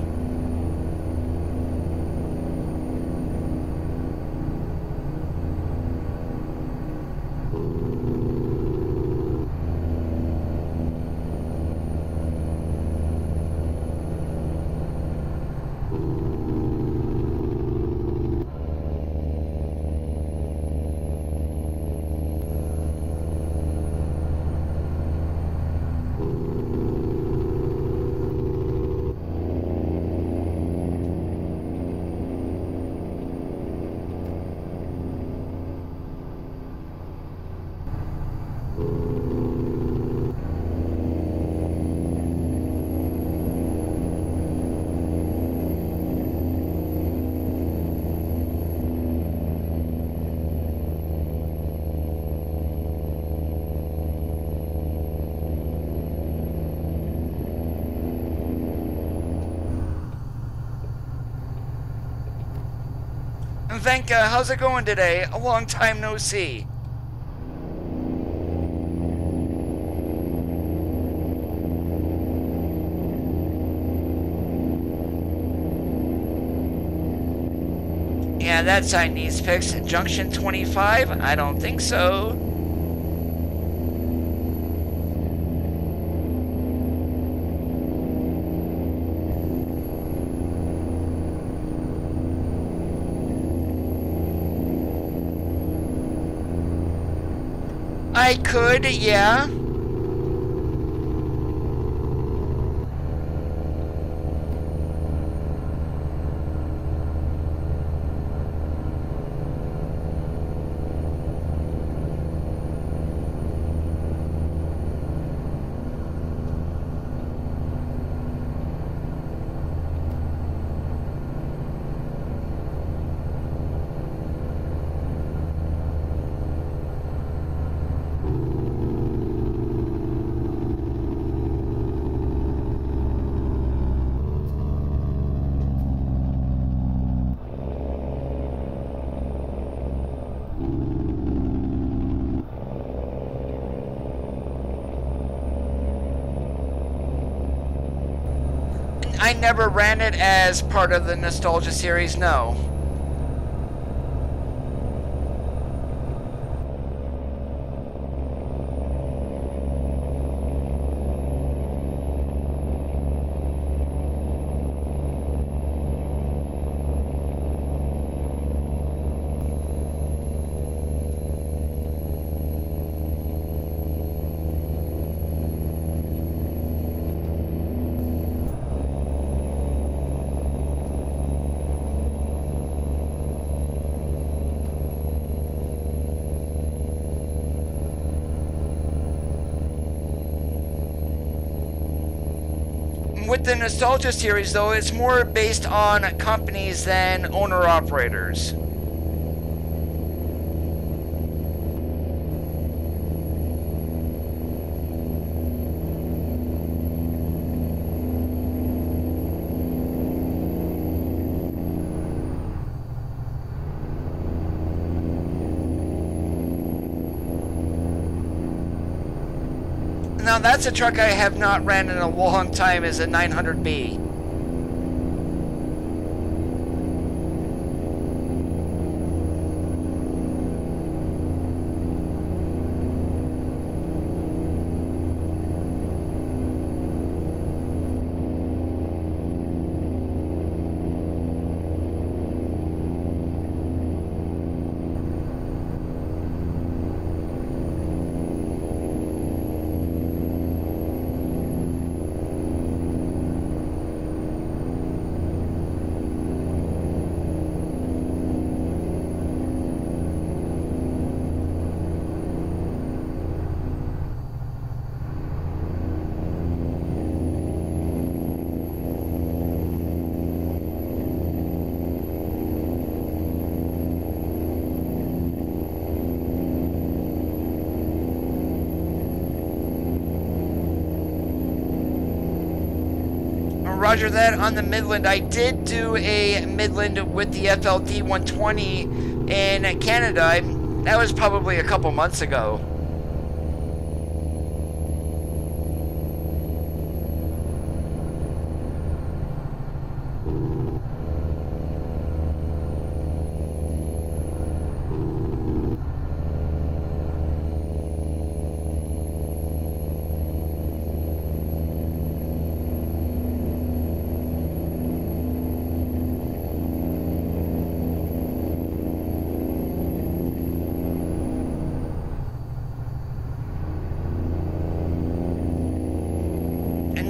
Venka, how's it going today? A long time no see. Yeah, that side needs fixed. Junction 25? I don't think so. I could, yeah. I never ran it as part of the Nostalgia series, no. With the Nostalgia series, though, it's more based on companies than owner-operators. Now that's a truck I have not ran in a long time, is a 900B. Roger that. On the Midland, I did do a Midland with the FLD120 in Canada. That was probably a couple months ago.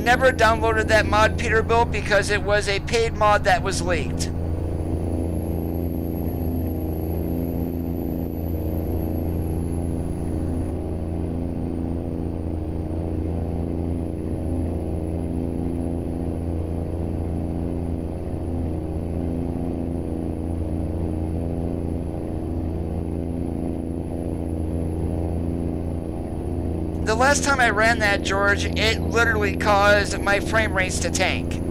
Never downloaded that mod Peterbilt because it was a paid mod that was leaked. The last time I ran that, George, it literally caused my frame rates to tank.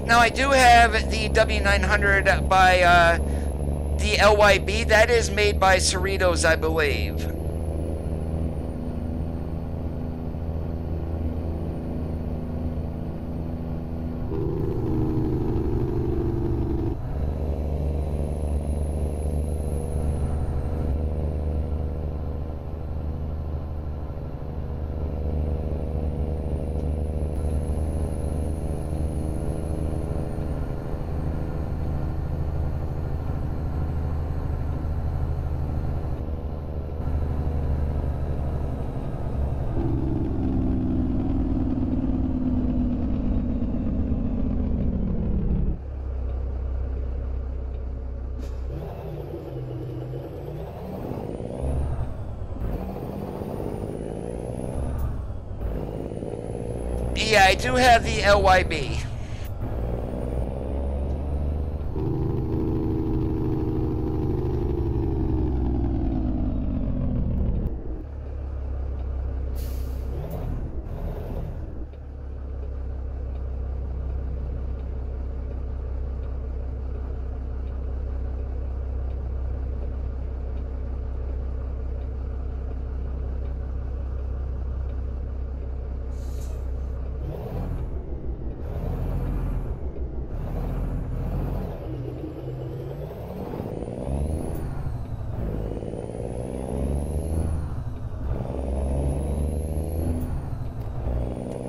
Now I do have the W900 by the LYB. That is made by Cerritos, I believe. Yeah, I do have the LYB.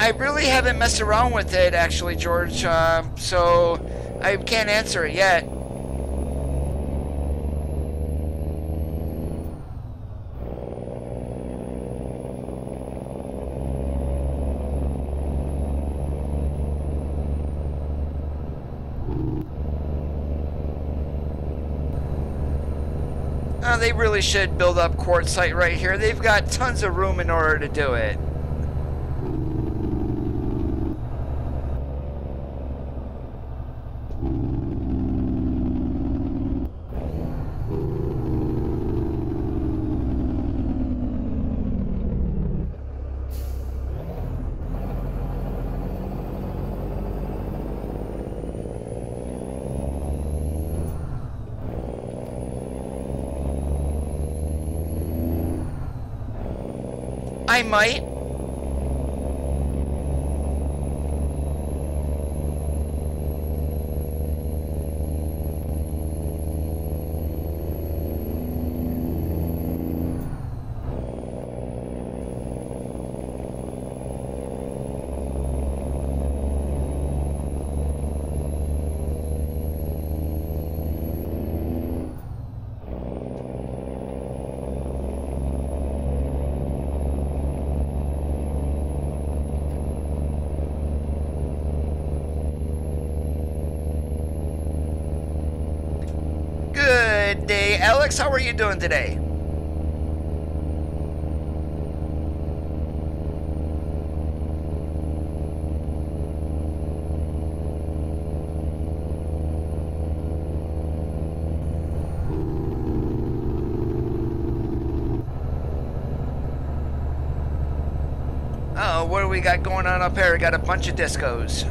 I really haven't messed around with it, actually, George, so I can't answer it yet. They really should build up quartzite right here. They've got tons of room in order to do it. I might. Good day, Alex. How are you doing today? Oh, what do we got going on up here? We got a bunch of discos.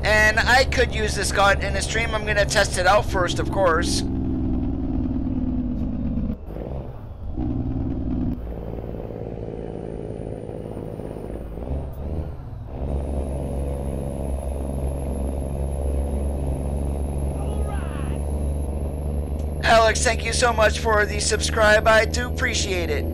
And I could use this god in a stream. I'm going to test it out first, of course. Alex, thank you so much for the subscribe. I do appreciate it.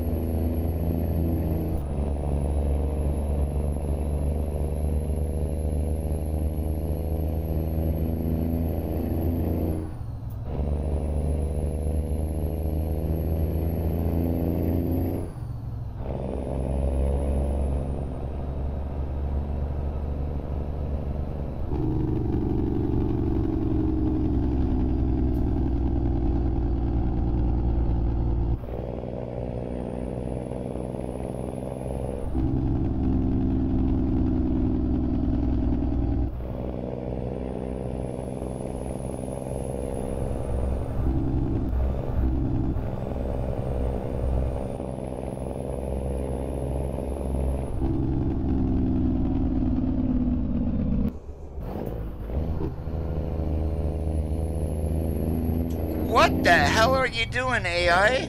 What the hell are you doing, AI?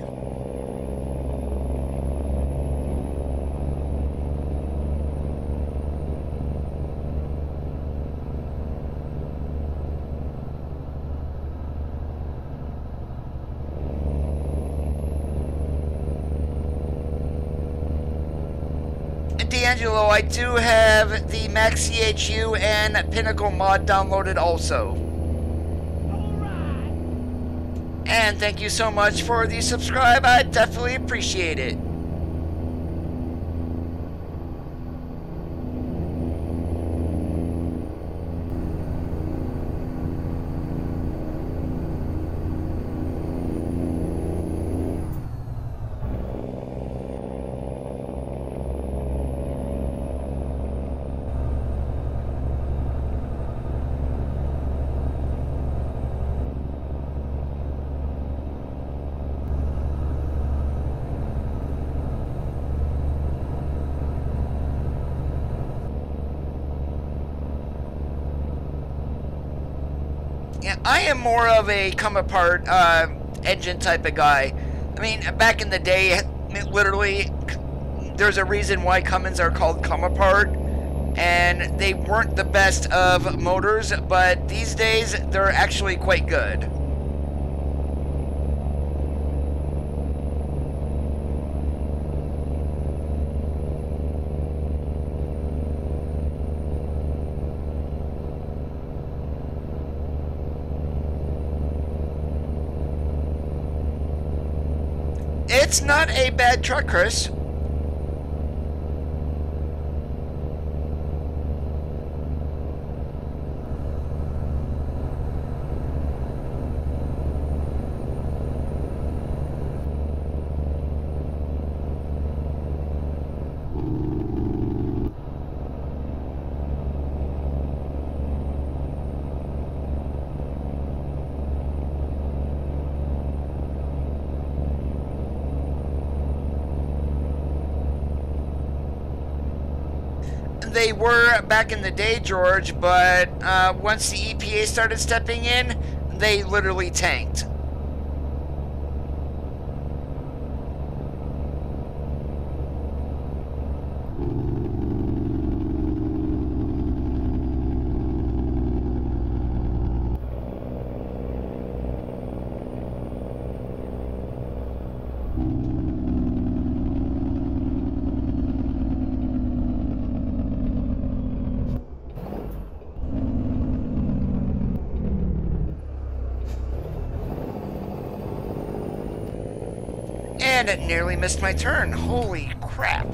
D'Angelo, I do have the Max CHU and Pinnacle mod downloaded also. And thank you so much for the subscribe. I definitely appreciate it. Yeah, I am more of a come apart engine type of guy. I mean, back in the day, literally, there's a reason why Cummins are called come apart, and they weren't the best of motors, but these days, they're actually quite good. It's not a bad truck, Chris. They were back in the day, George, but once the EPA started stepping in, they literally tanked. And it nearly missed my turn. Holy crap.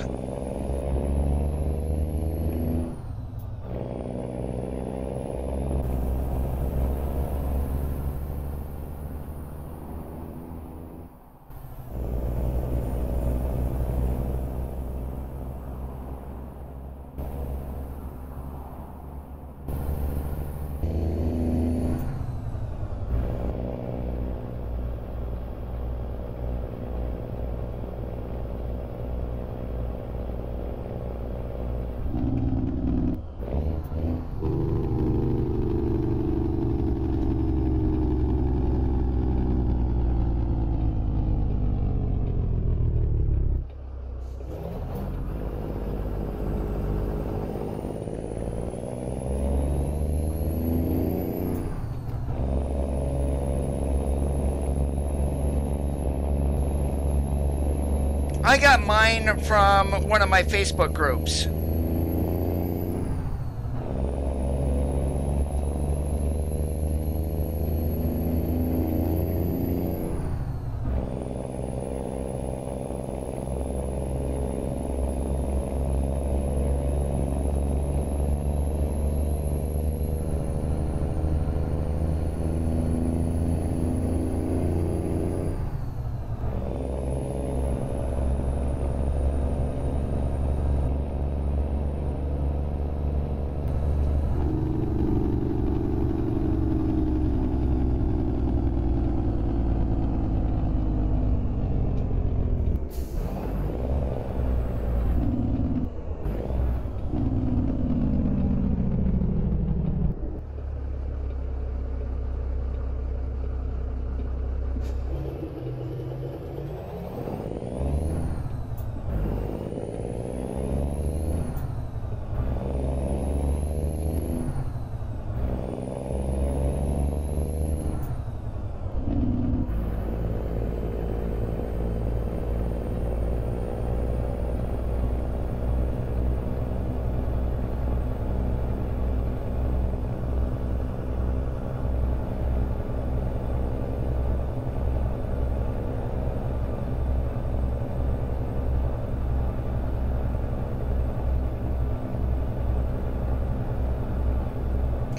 I got mine from one of my Facebook groups.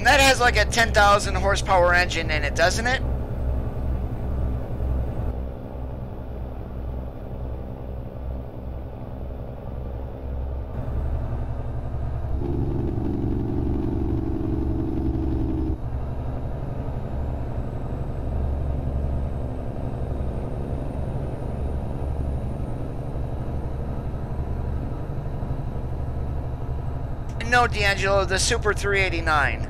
That has like a 10,000 horsepower engine in it, doesn't it? No, D'Angelo, the Super 389.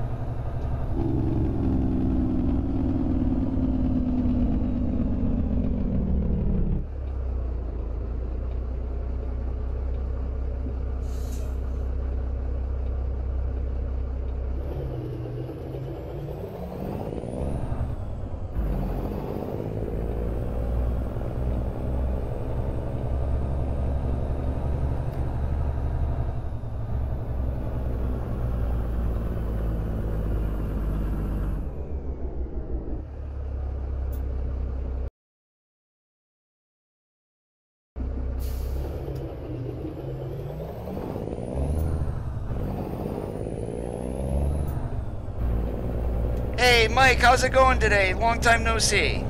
Hey, Mike, how's it going today? Long time no see.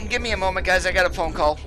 Give me a moment, guys. I got a phone call.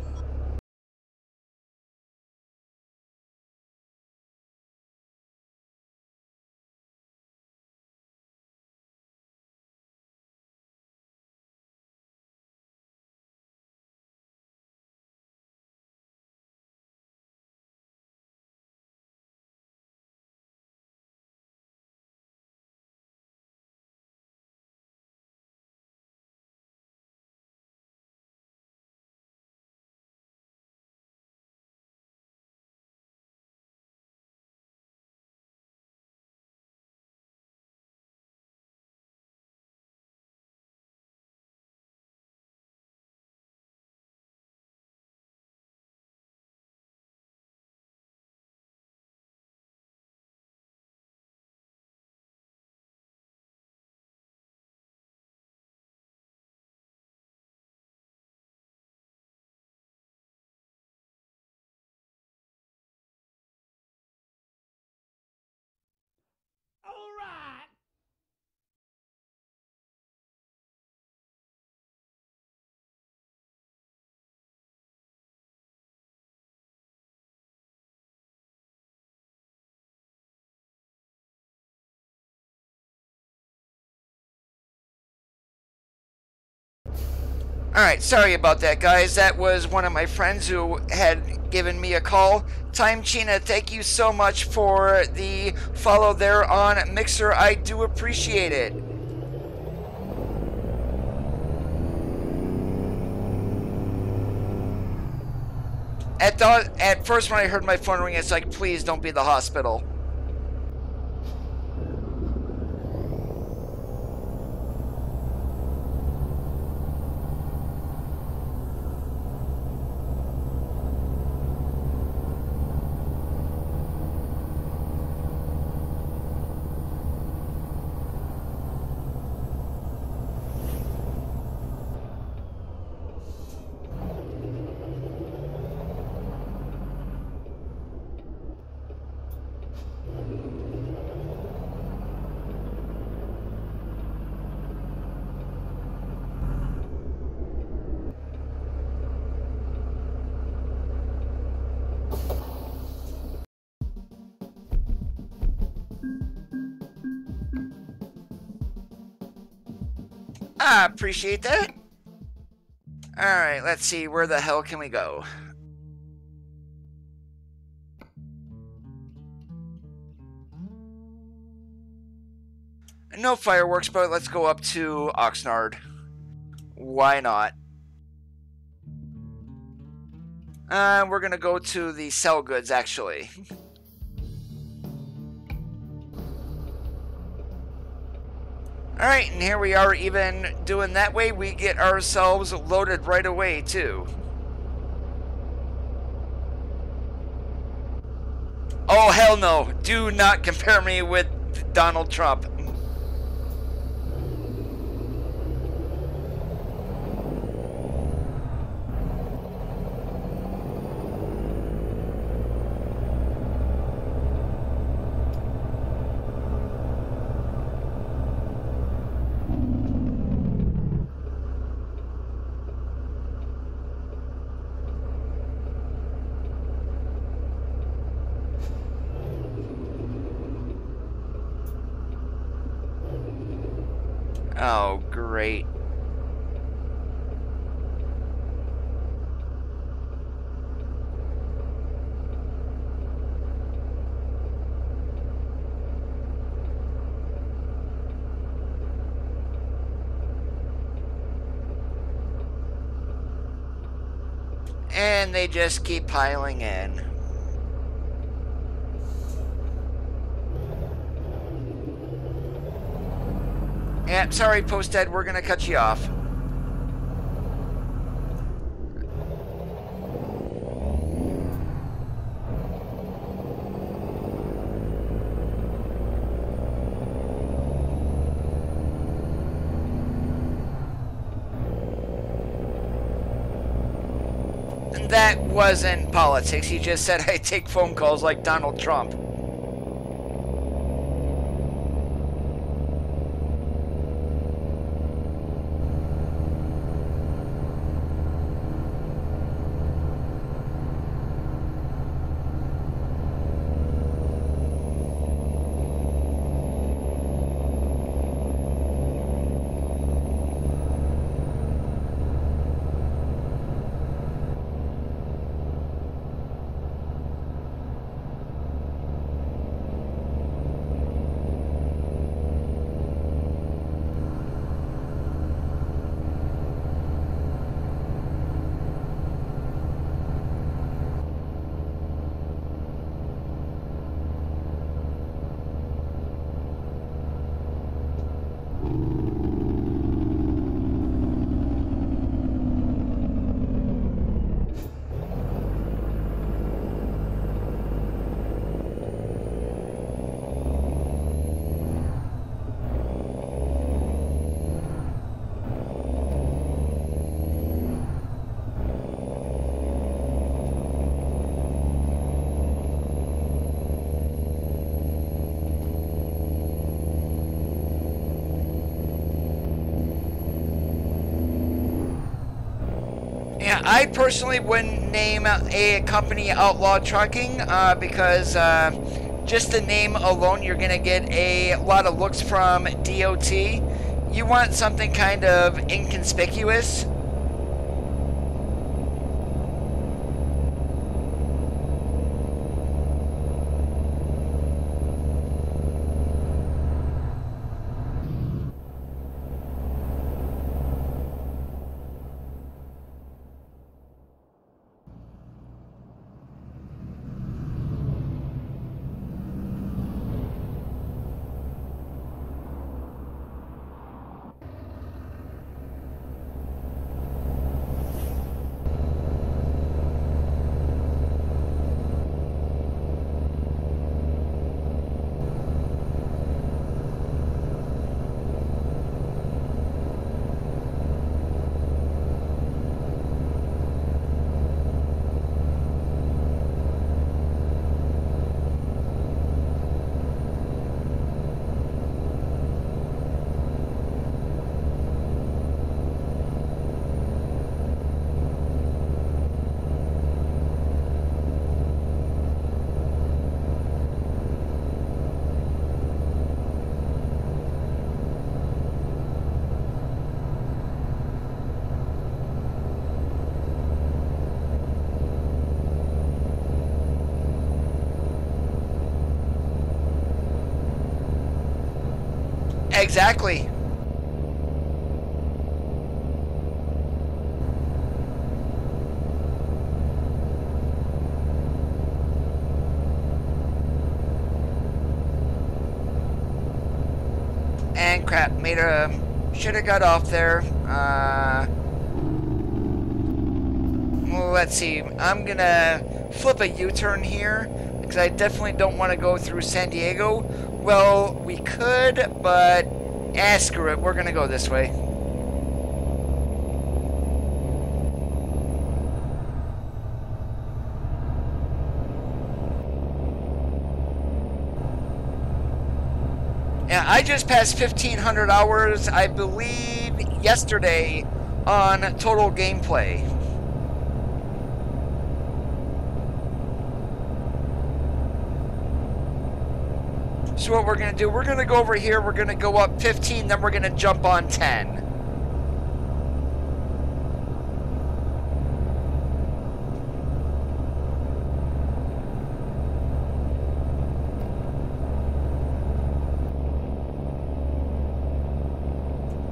Alright, sorry about that, guys. That was one of my friends who had given me a call. Time China, thank you so much for the follow there on Mixer. I do appreciate it. At first when I heard my phone ring, it's like, please don't be the hospital. I appreciate that. Alright, let's see. Where the hell can we go? No fireworks, but let's go up to Oxnard. Why not? We're gonna go to the sell goods, actually. Alright, and here we are even doing that way. We get ourselves loaded right away, too. Oh, hell no. Do not compare me with Donald Trump. Oh, great. And they just keep piling in. Yeah, sorry, Post-Ed, we're gonna cut you off. That wasn't politics. He just said I take phone calls like Donald Trump. Yeah, I personally wouldn't name a company Outlaw Trucking because just the name alone, you're going to get a lot of looks from DOT. You want something kind of inconspicuous. Exactly. And crap, should have got off there. Well, let's see. I'm gonna flip a U-turn here because I definitely don't want to go through San Diego. Well, we could, but screw it. We're gonna go this way. Yeah, I just passed 1,500 hours, I believe, yesterday on total gameplay. So what we're going to do, we're going to go over here, we're going to go up 15, then we're going to jump on 10.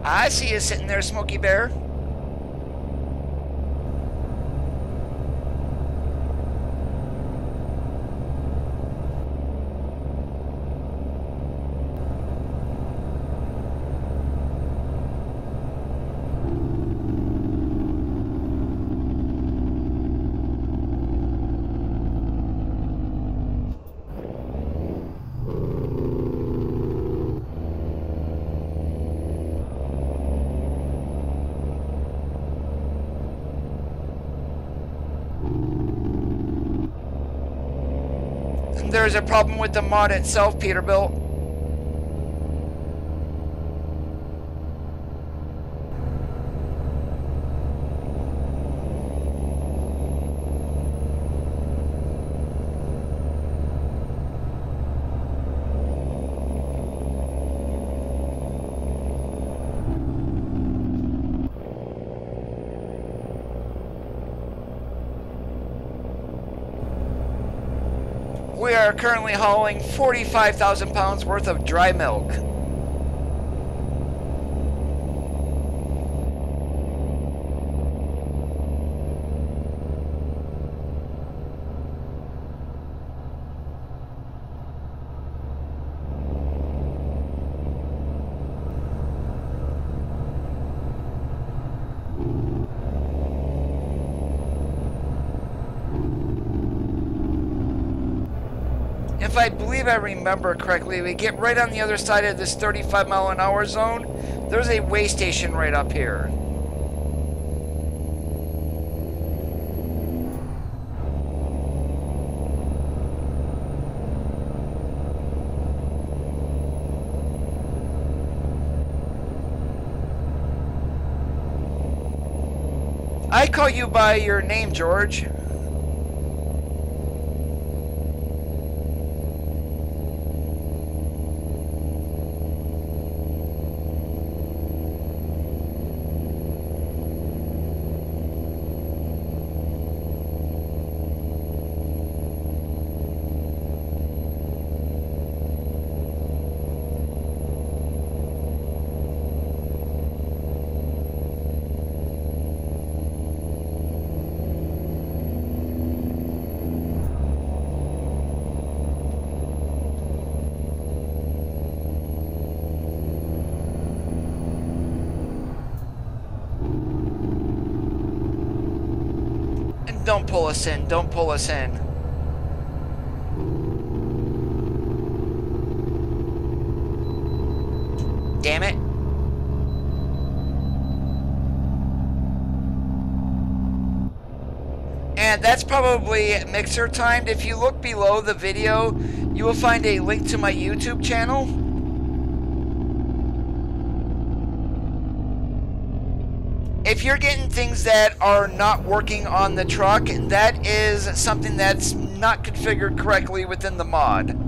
I see you sitting there, Smokey Bear. There's a problem with the mod itself, Peterbilt. We are currently hauling 45,000 pounds worth of dry milk. If I believe I remember correctly, we get right on the other side of this 35-mile-an-hour zone. There's a way station right up here. I call you by your name, George. Don't pull us in. Don't pull us in. Damn it. And that's probably mixer timed. If you look below the video, you will find a link to my YouTube channel. If you're getting things that are not working on the truck, that is something that's not configured correctly within the mod.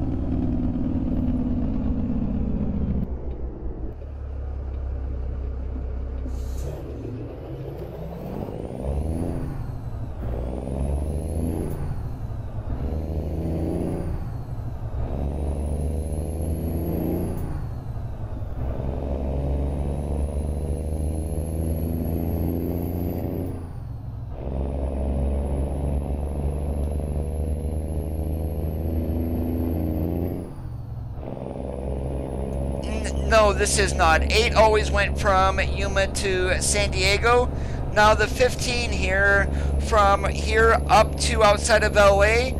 No, this is not. 8 always went from Yuma to San Diego. Now the 15 here, from here up to outside of LA,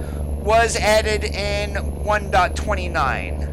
was added in 1.29.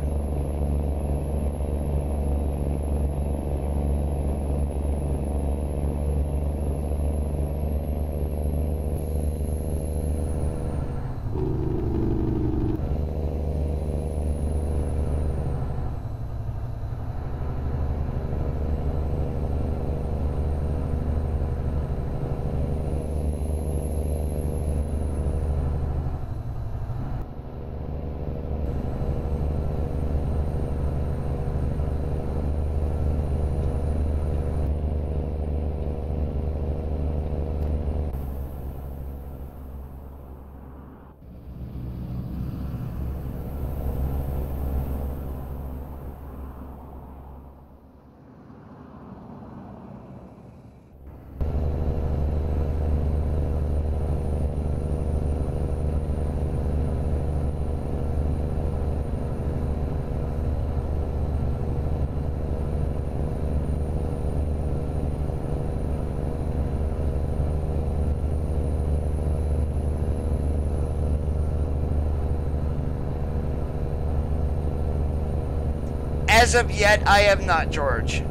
As of yet, I have not, George.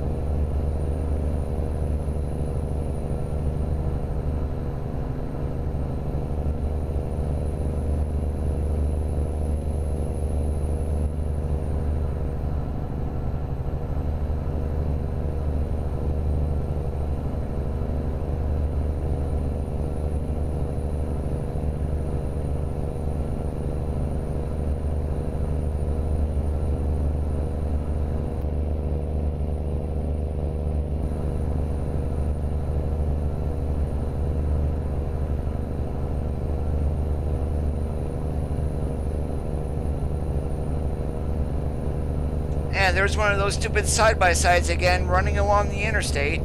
And there's one of those stupid side-by-sides again running along the interstate.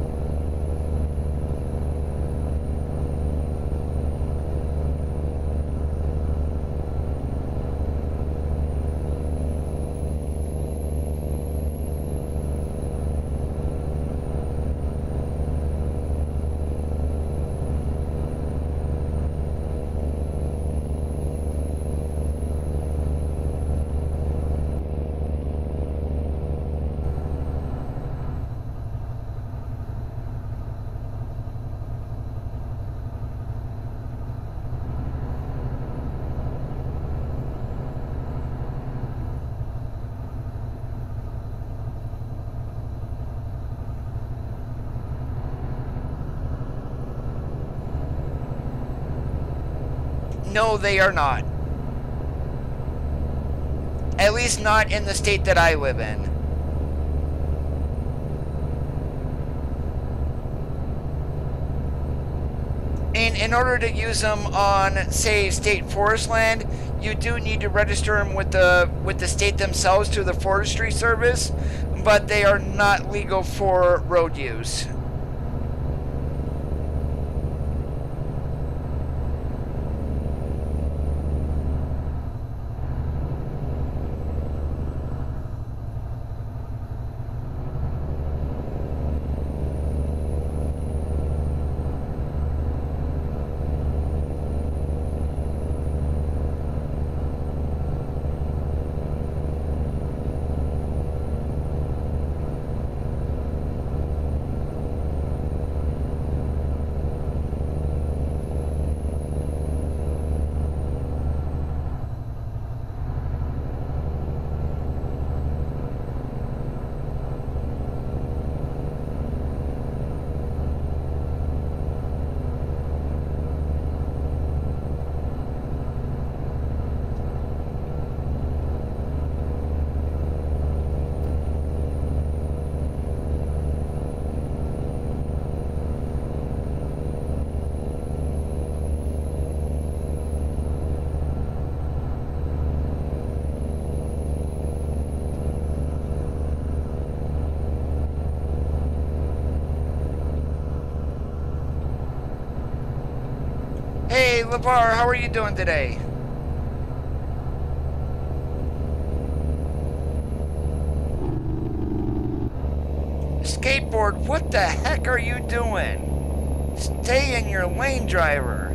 No, they are not. At least not in the state that I live in. And in order to use them on, say, state forest land, you do need to register them with the state themselves through the Forestry Service, but they are not legal for road use. Hey, LeVar, how are you doing today? skateboard, what the heck are you doing? Stay in your lane, driver.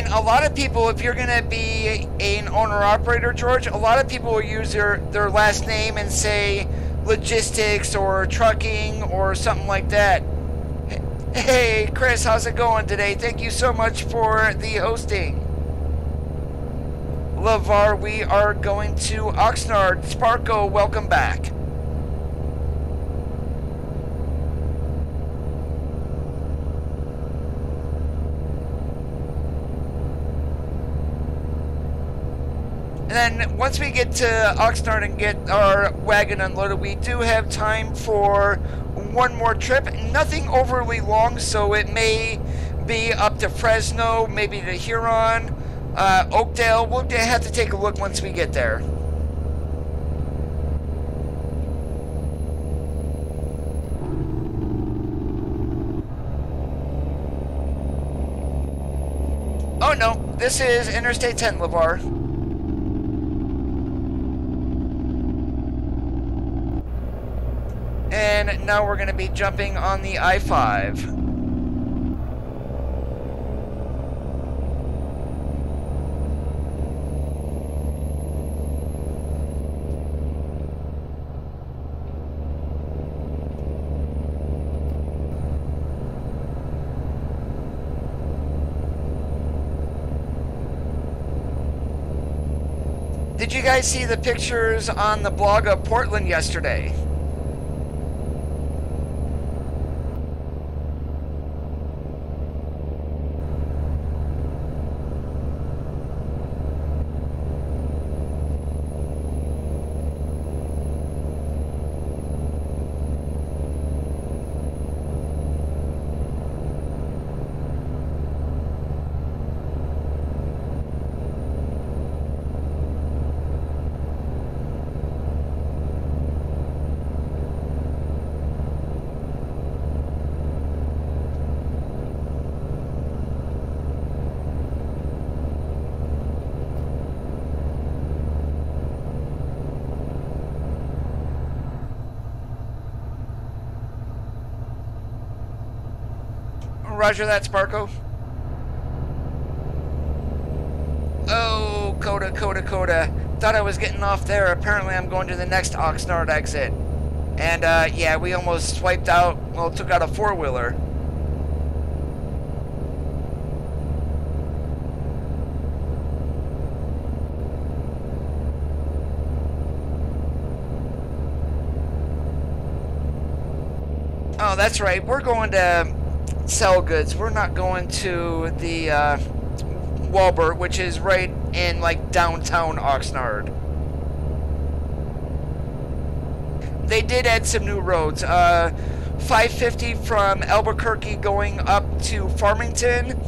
A lot of people, if you're going to be an owner-operator, George, a lot of people will use their last name and say logistics or trucking or something like that. Hey, Chris, how's it going today? Thank you so much for the hosting. LeVar, we are going to Oxnard. Sparko, welcome back. And then once we get to Oxnard and get our wagon unloaded, we do have time for one more trip. Nothing overly long, so it may be up to Fresno, maybe to Huron, Oakdale. We'll have to take a look once we get there. Oh no, this is Interstate 10, LeVar. And now we're going to be jumping on the I-5. Did you guys see the pictures on the blog of Portland yesterday? Roger that, Sparko. Oh, Coda. Thought I was getting off there. Apparently I'm going to the next Oxnard exit. And, yeah, we almost swiped out, well, took out a four-wheeler. Oh, that's right. We're going to sell goods. We're not going to the Walbert, which is right in like downtown Oxnard. They did add some new roads. 550 from Albuquerque going up to Farmington.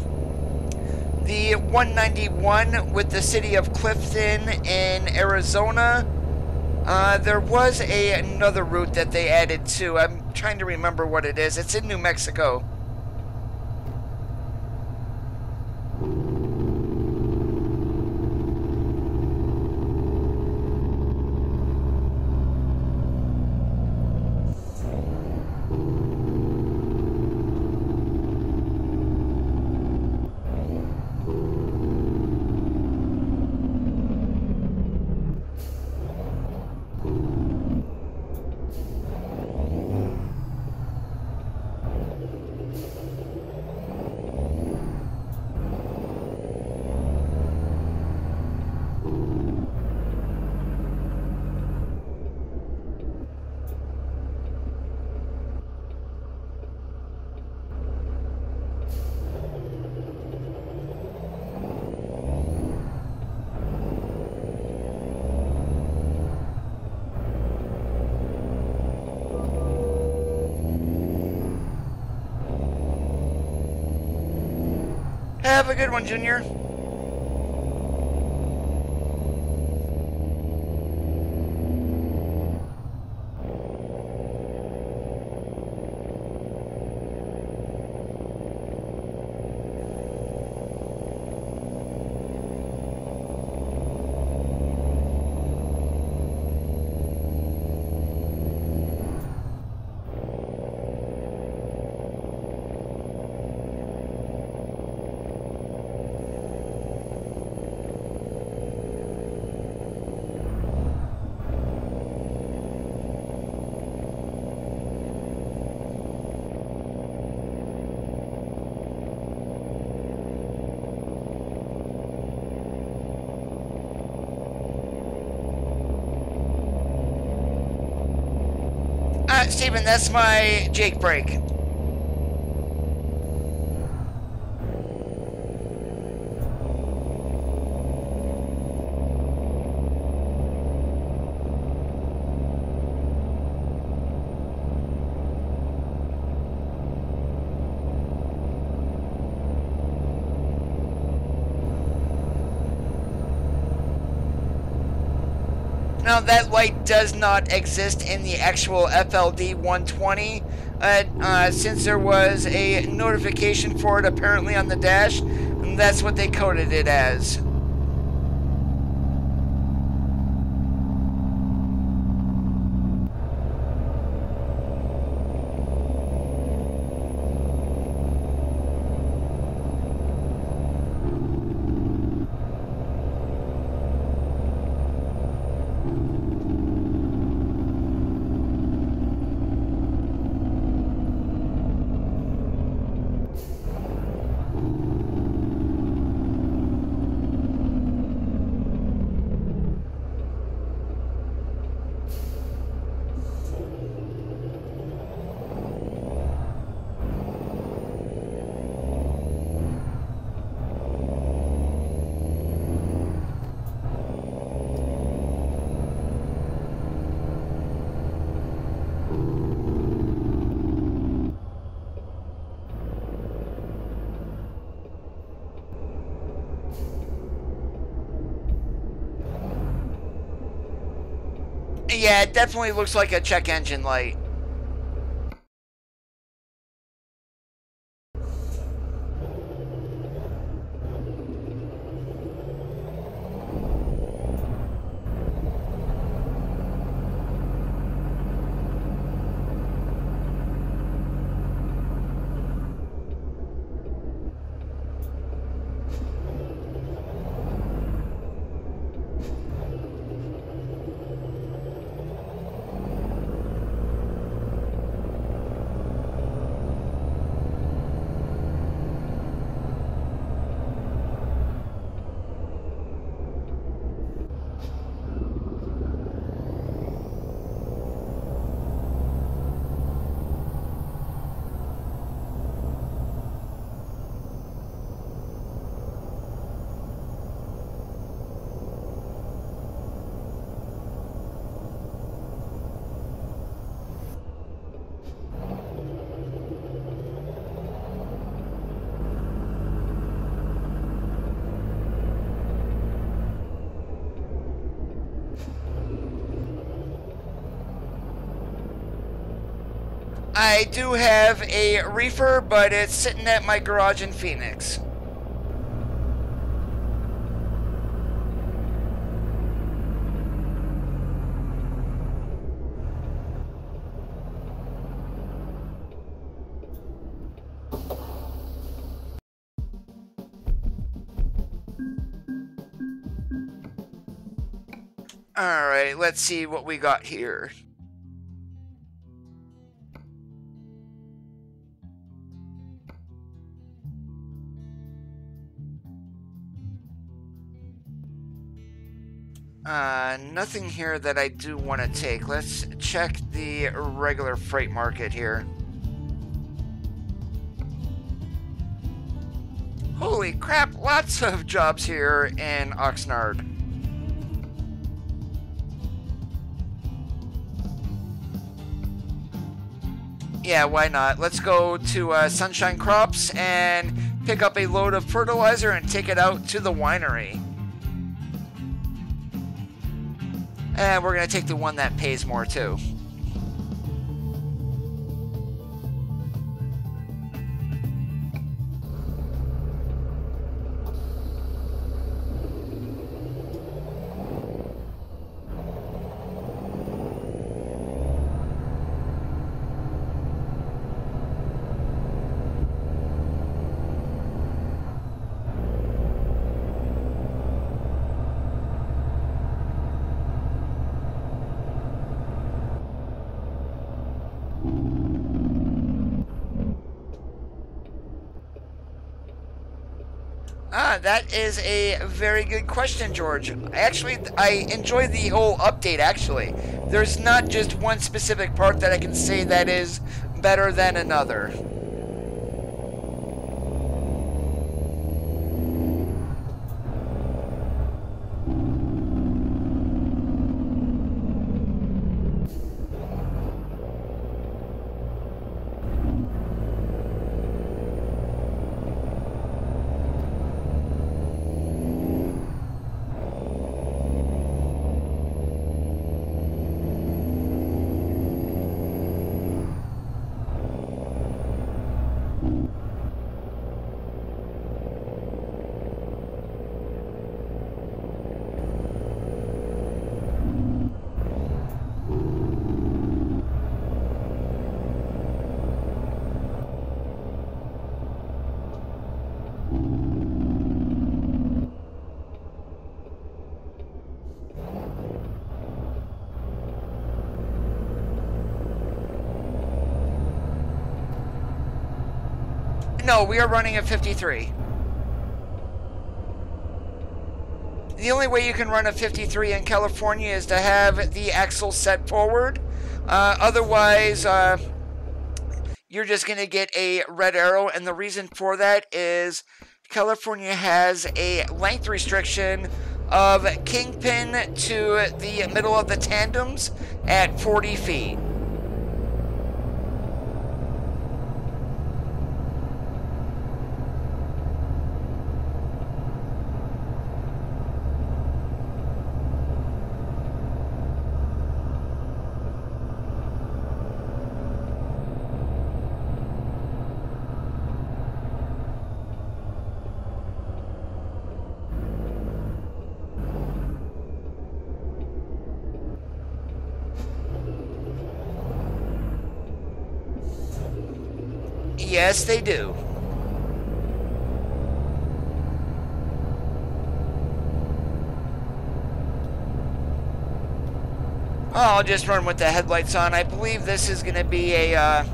The 191 with the city of Clifton in Arizona. There was another route that they added too. I'm trying to remember what it is. It's in New Mexico. Have a good one, Junior. Steven, that's my Jake break. Now, that light does not exist in the actual FLD120, since there was a notification for it apparently on the dash, and that's what they coded it as. Yeah, it definitely looks like a check engine light. I do have a reefer, but it's sitting at my garage in Phoenix. Alright, let's see what we got here. Nothing here that I do want to take. Let's check the regular freight market here. Holy crap, lots of jobs here in Oxnard. Yeah, why not? Let's go to Sunshine Crops and pick up a load of fertilizer and take it out to the winery. And we're going to take the one that pays more too. That is a very good question, George. Actually, I enjoy the whole update, actually. There's not just one specific part that I can say that is better than another. No, we are running a 53. The only way you can run a 53 in California is to have the axle set forward. Otherwise, you're just going to get a red arrow, and the reason for that is California has a length restriction of kingpin to the middle of the tandems at 40 feet. Yes, they do. I'll just run with the headlights on. I believe this is going to be a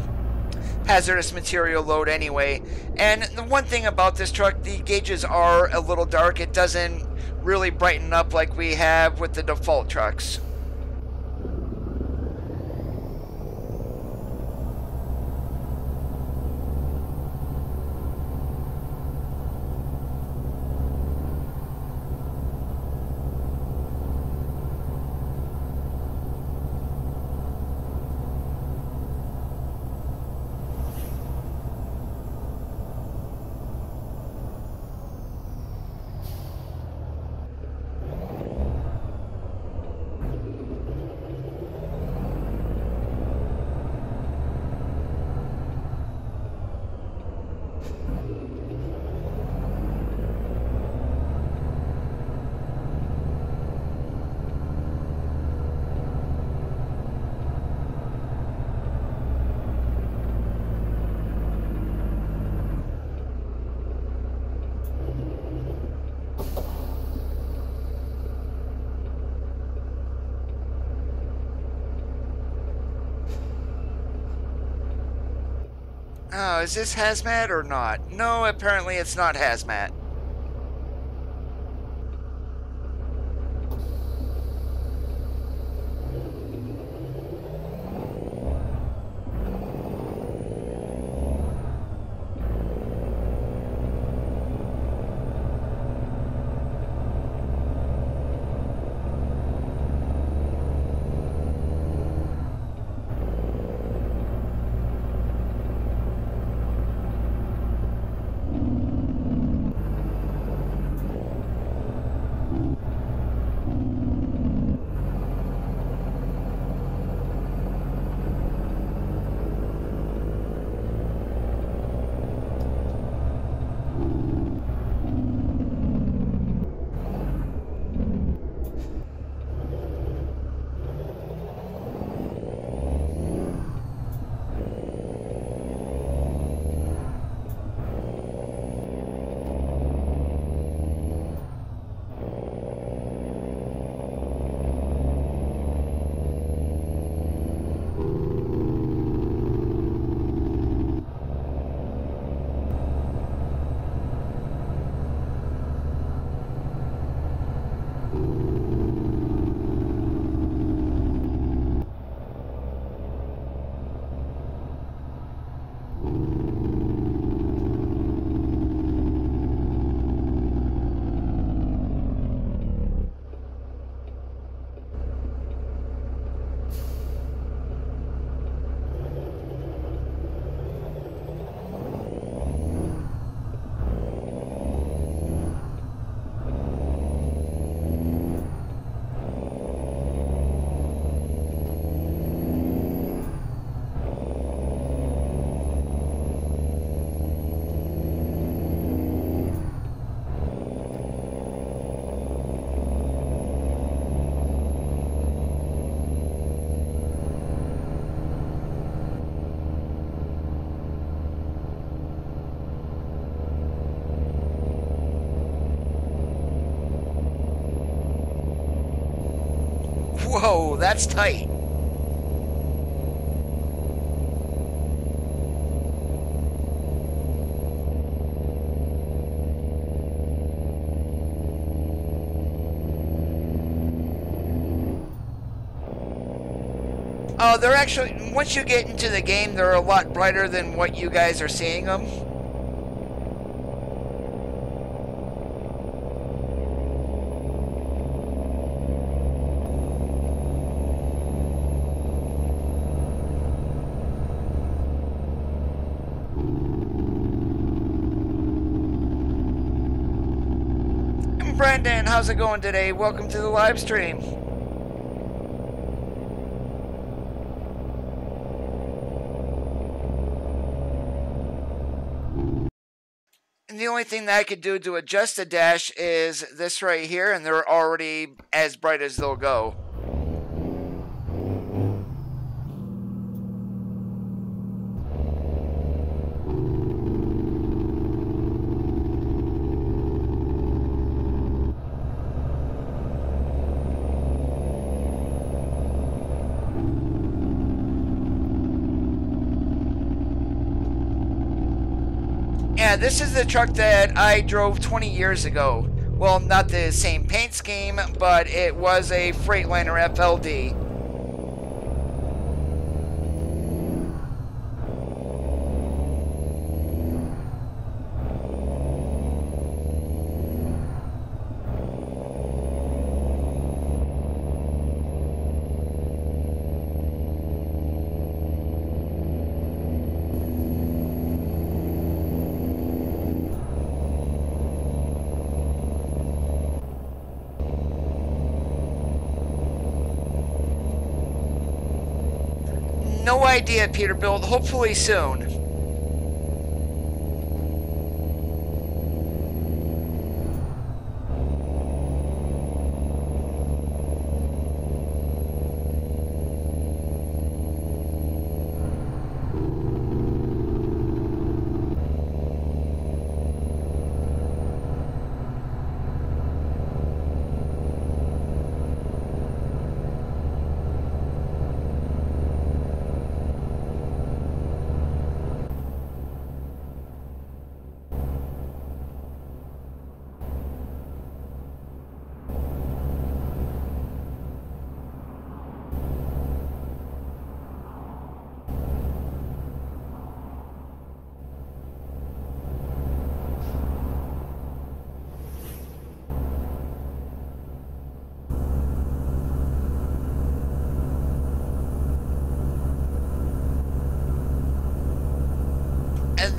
hazardous material load anyway. And the one thing about this truck, the gauges are a little dark. It doesn't really brighten up like we have with the default trucks. Oh, is this hazmat or not? No, apparently it's not hazmat. Whoa, that's tight. Oh, they're actually, once you get into the game, they're a lot brighter than what you guys are seeing them. Brandon, how's it going today? Welcome to the live stream. And the only thing that I could do to adjust the dash is this right here, and they're already as bright as they'll go. Yeah, this is the truck that I drove 20 years ago. Well, not the same paint scheme, but it was a Freightliner FLD. No idea, Peterbilt. Hopefully soon.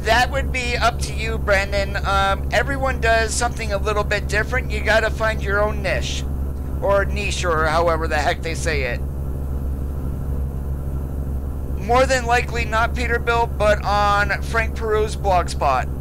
That would be up to you, Brandon. Everyone does something a little bit different. You gotta find your own niche. Or niche, or however the heck they say it. More than likely not Peterbilt, but on Frank Peru's blogspot.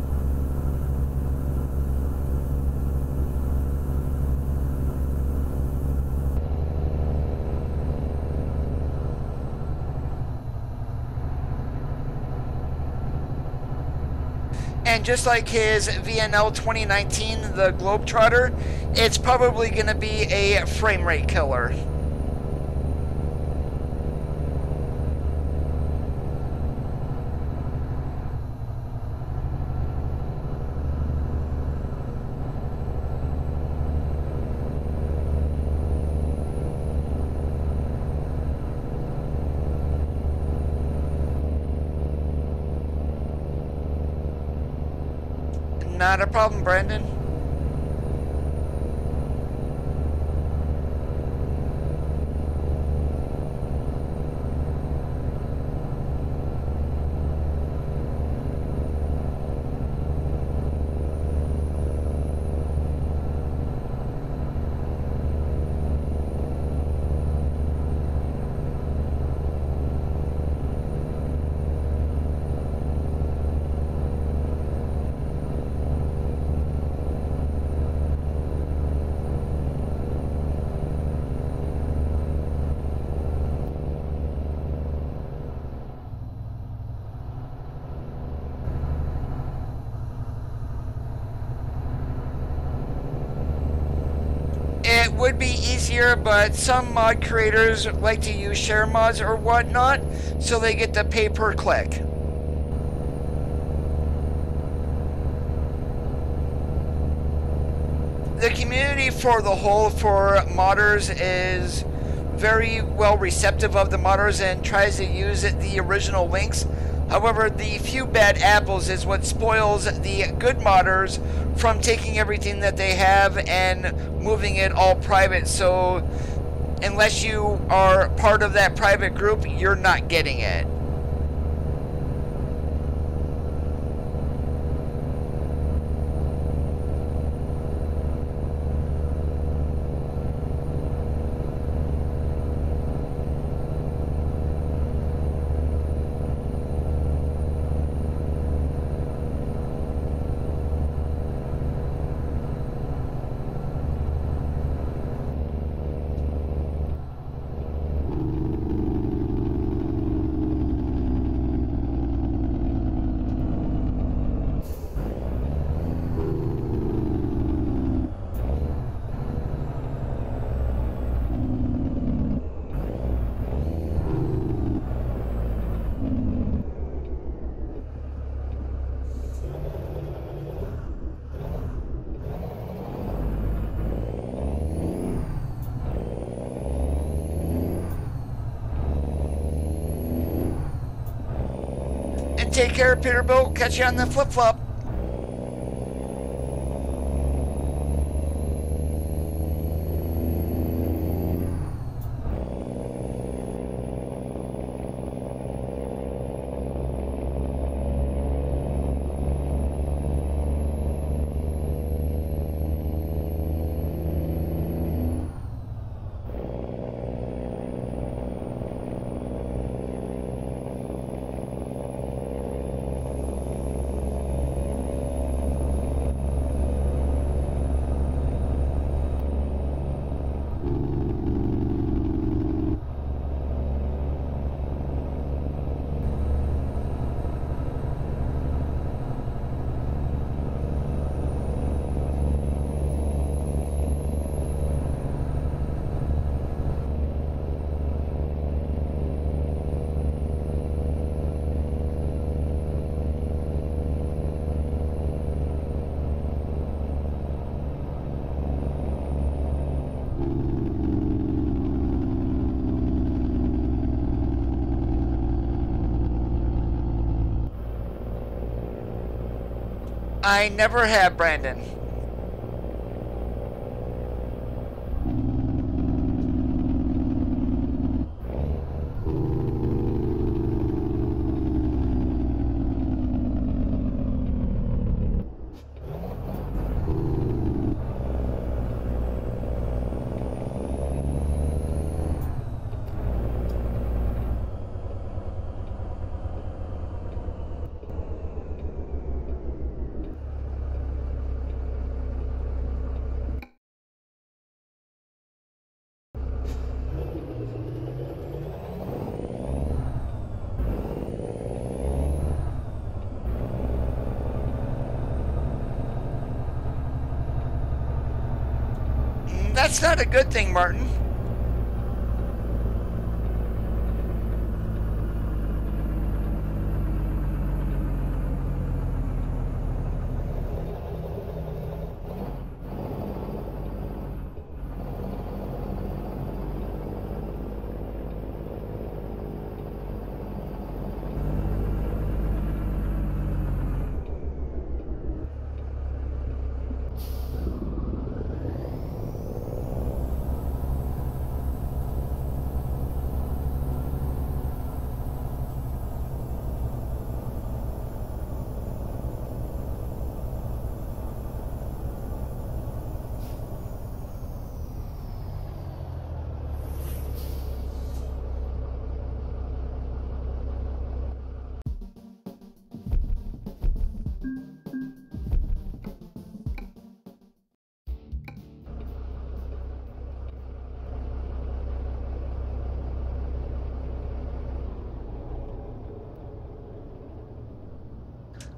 And just like his VNL 2019, the Globetrotter, it's probably going to be a frame rate killer. Not a problem, Brandon. would be easier, but some mod creators like to use share mods or whatnot, so they get to pay per click. The community for the whole for modders is very well receptive of the modders and tries to use the original links. However, the few bad apples is what spoils the good modders from taking everything that they have and moving it all private. So unless you are part of that private group, you're not getting it. Take care, Peterbilt. Catch you on the flip-flop. I never have, Brandon. That's not a good thing, Martin.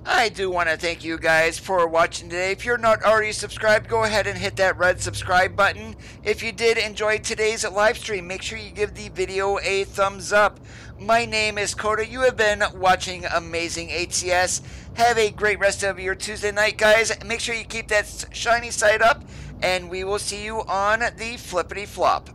I do want to thank you guys for watching today. If you're not already subscribed, go ahead and hit that red subscribe button. If you did enjoy today's live stream, make sure you give the video a thumbs up. My name is Coda. You have been watching Amazing HCS. Have a great rest of your Tuesday night, guys. Make sure you keep that shiny side up, and we will see you on the flippity flop.